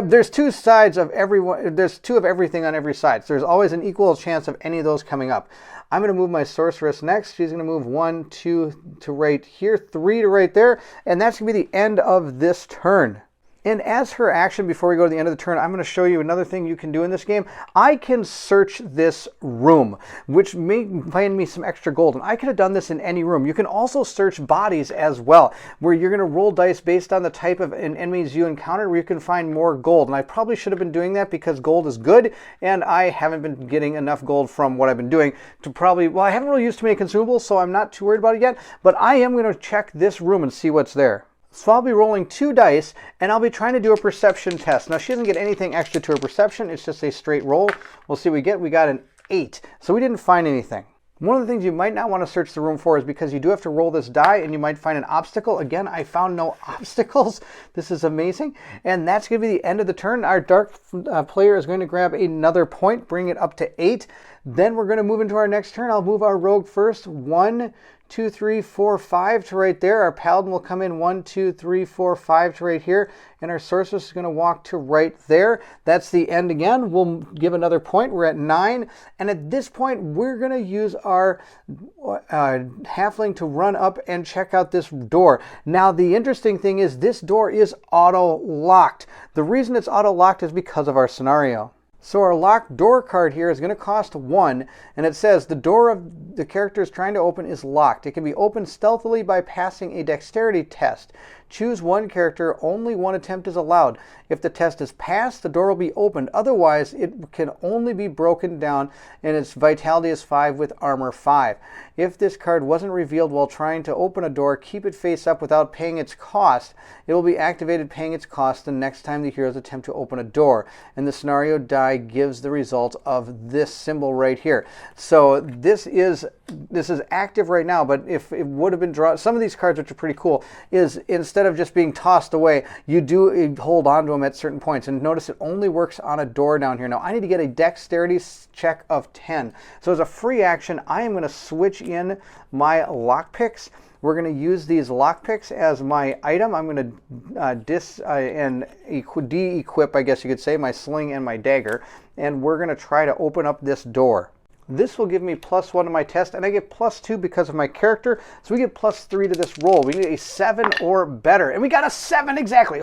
there's 2 sides of everyone. There's 2 of everything on every side, so there's always an equal chance of any of those coming up. I'm going to move my sorceress next. She's going to move 1, 2 to right here, 3 to right there, and that's going to be the end of this turn. And as her action, before we go to the end of the turn, I'm going to show you another thing you can do in this game. I can search this room, which may find me some extra gold. And I could have done this in any room. You can also search bodies as well, where you're going to roll dice based on the type of enemies you encounter, where you can find more gold. And I probably should have been doing that because gold is good, and I haven't been getting enough gold from what I've been doing to I haven't really used too many consumables, so I'm not too worried about it yet. But I am going to check this room and see what's there. So I'll be rolling 2 dice, and I'll be trying to do a perception test. Now, she doesn't get anything extra to her perception. It's just a straight roll. We'll see what we get. We got an 8. So we didn't find anything. One of the things you might not want to search the room for is because you do have to roll this die, and you might find an obstacle. Again, I found no obstacles. This is amazing. And that's going to be the end of the turn. Our dark player is going to grab another point, bring it up to 8. Then we're going to move into our next turn. I'll move our rogue first. 1, 2, 3, 4, 5 to right there. Our paladin will come in 1, 2, 3, 4, 5 to right here. And our sorceress is going to walk to right there. That's the end again. We'll give another point. We're at 9. And at this point, we're going to use our halfling to run up and check out this door. Now, the interesting thing is this door is auto-locked. The reason it's auto-locked is because of our scenario. So our locked door card here is going to cost 1, and it says the door of the character is trying to open is locked. It can be opened stealthily by passing a dexterity test. Choose one character, only one attempt is allowed. If the test is passed, the door will be opened. Otherwise, it can only be broken down, and its vitality is 5 with armor 5. If this card wasn't revealed while trying to open a door, keep it face up without paying its cost. It will be activated paying its cost the next time the heroes attempt to open a door. And the scenario die gives the result of this symbol right here. So this is active right now, but if it would have been drawn, some of these cards, which are pretty cool, is instead of just being tossed away, you do hold on to them at certain points. And notice it only works on a door down here. Now I need to get a dexterity check of 10. So as a free action, I am going to switch in my lockpicks. We're going to use these lockpicks as my item. I'm going to de-equip, I guess you could say, my sling and my dagger. And we're going to try to open up this door. This will give me +1 to my test, and I get +2 because of my character, so we get +3 to this roll. We need a 7 or better, and we got a 7 exactly.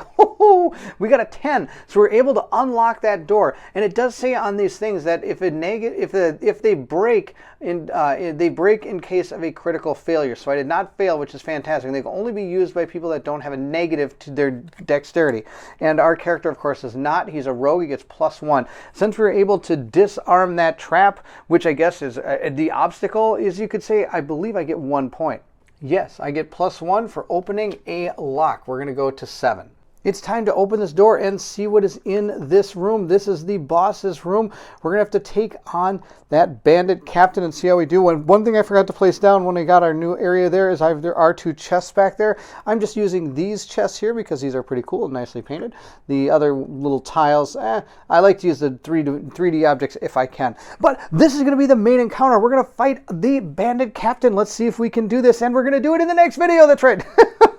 We got a 10, so we're able to unlock that door. And it does say on these things that if they break in case of a critical failure. So I did not fail, which is fantastic. They can only be used by people that don't have a negative to their dexterity. And our character, of course, is not. He's a rogue. He gets +1. Since we were able to disarm that trap, which I guess is the obstacle, is you could say, I believe I get 1 point. Yes, I get +1 for opening a lock. We're going to go to 7. It's time to open this door and see what is in this room. This is the boss's room. We're going to have to take on that bandit captain and see how we do. One thing I forgot to place down when I got our new area there is there are 2 chests back there. I'm just using these chests here because these are pretty cool and nicely painted. The other little tiles, I like to use the 3D objects if I can. But this is going to be the main encounter. We're going to fight the bandit captain. Let's see if we can do this, and we're going to do it in the next video. That's right.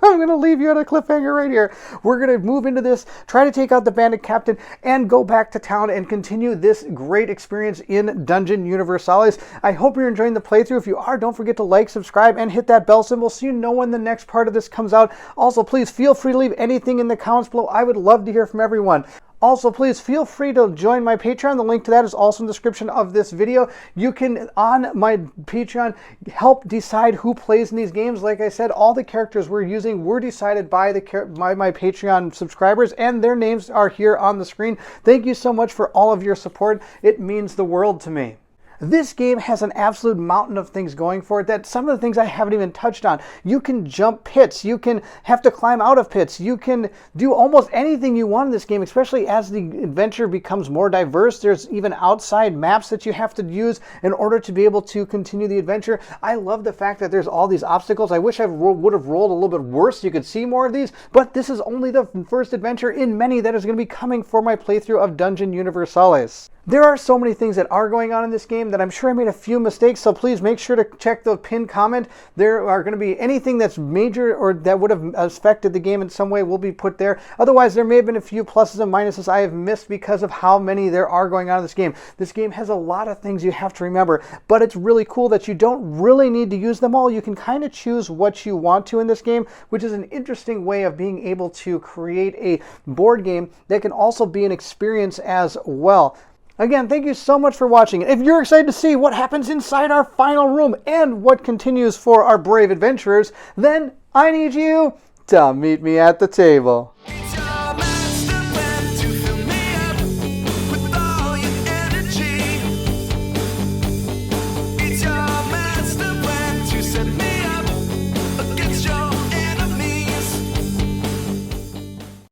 I'm going to leave you at a cliffhanger right here. We're going to move into this, try to take out the bandit captain, and go back to town and continue this great experience in Dungeon Universalis. I hope you're enjoying the playthrough. If you are, don't forget to like, subscribe, and hit that bell symbol so you know when the next part of this comes out. Also, please feel free to leave anything in the comments below. I would love to hear from everyone. Also, please feel free to join my Patreon. The link to that is also in the description of this video. You can, on my Patreon, help decide who plays in these games. Like I said, all the characters we're using were decided by my Patreon subscribers, and their names are here on the screen. Thank you so much for all of your support. It means the world to me. This game has an absolute mountain of things going for it that some of the things I haven't even touched on. You can jump pits. You can have to climb out of pits. You can do almost anything you want in this game, especially as the adventure becomes more diverse. There's even outside maps that you have to use in order to be able to continue the adventure. I love the fact that there's all these obstacles. I wish I would have rolled a little bit worse so you could see more of these, but this is only the first adventure in many that is going to be coming for my playthrough of Dungeon Universalis. There are so many things that are going on in this game that I'm sure I made a few mistakes, so please make sure to check the pinned comment. There are going to be anything that's major or that would have affected the game in some way will be put there. Otherwise, there may have been a few pluses and minuses I have missed because of how many there are going on in this game. This game has a lot of things you have to remember, but it's really cool that you don't really need to use them all. You can kind of choose what you want to in this game, which is an interesting way of being able to create a board game that can also be an experience as well. Again, thank you so much for watching. If you're excited to see what happens inside our final room and what continues for our brave adventurers, then I need you to meet me at the table.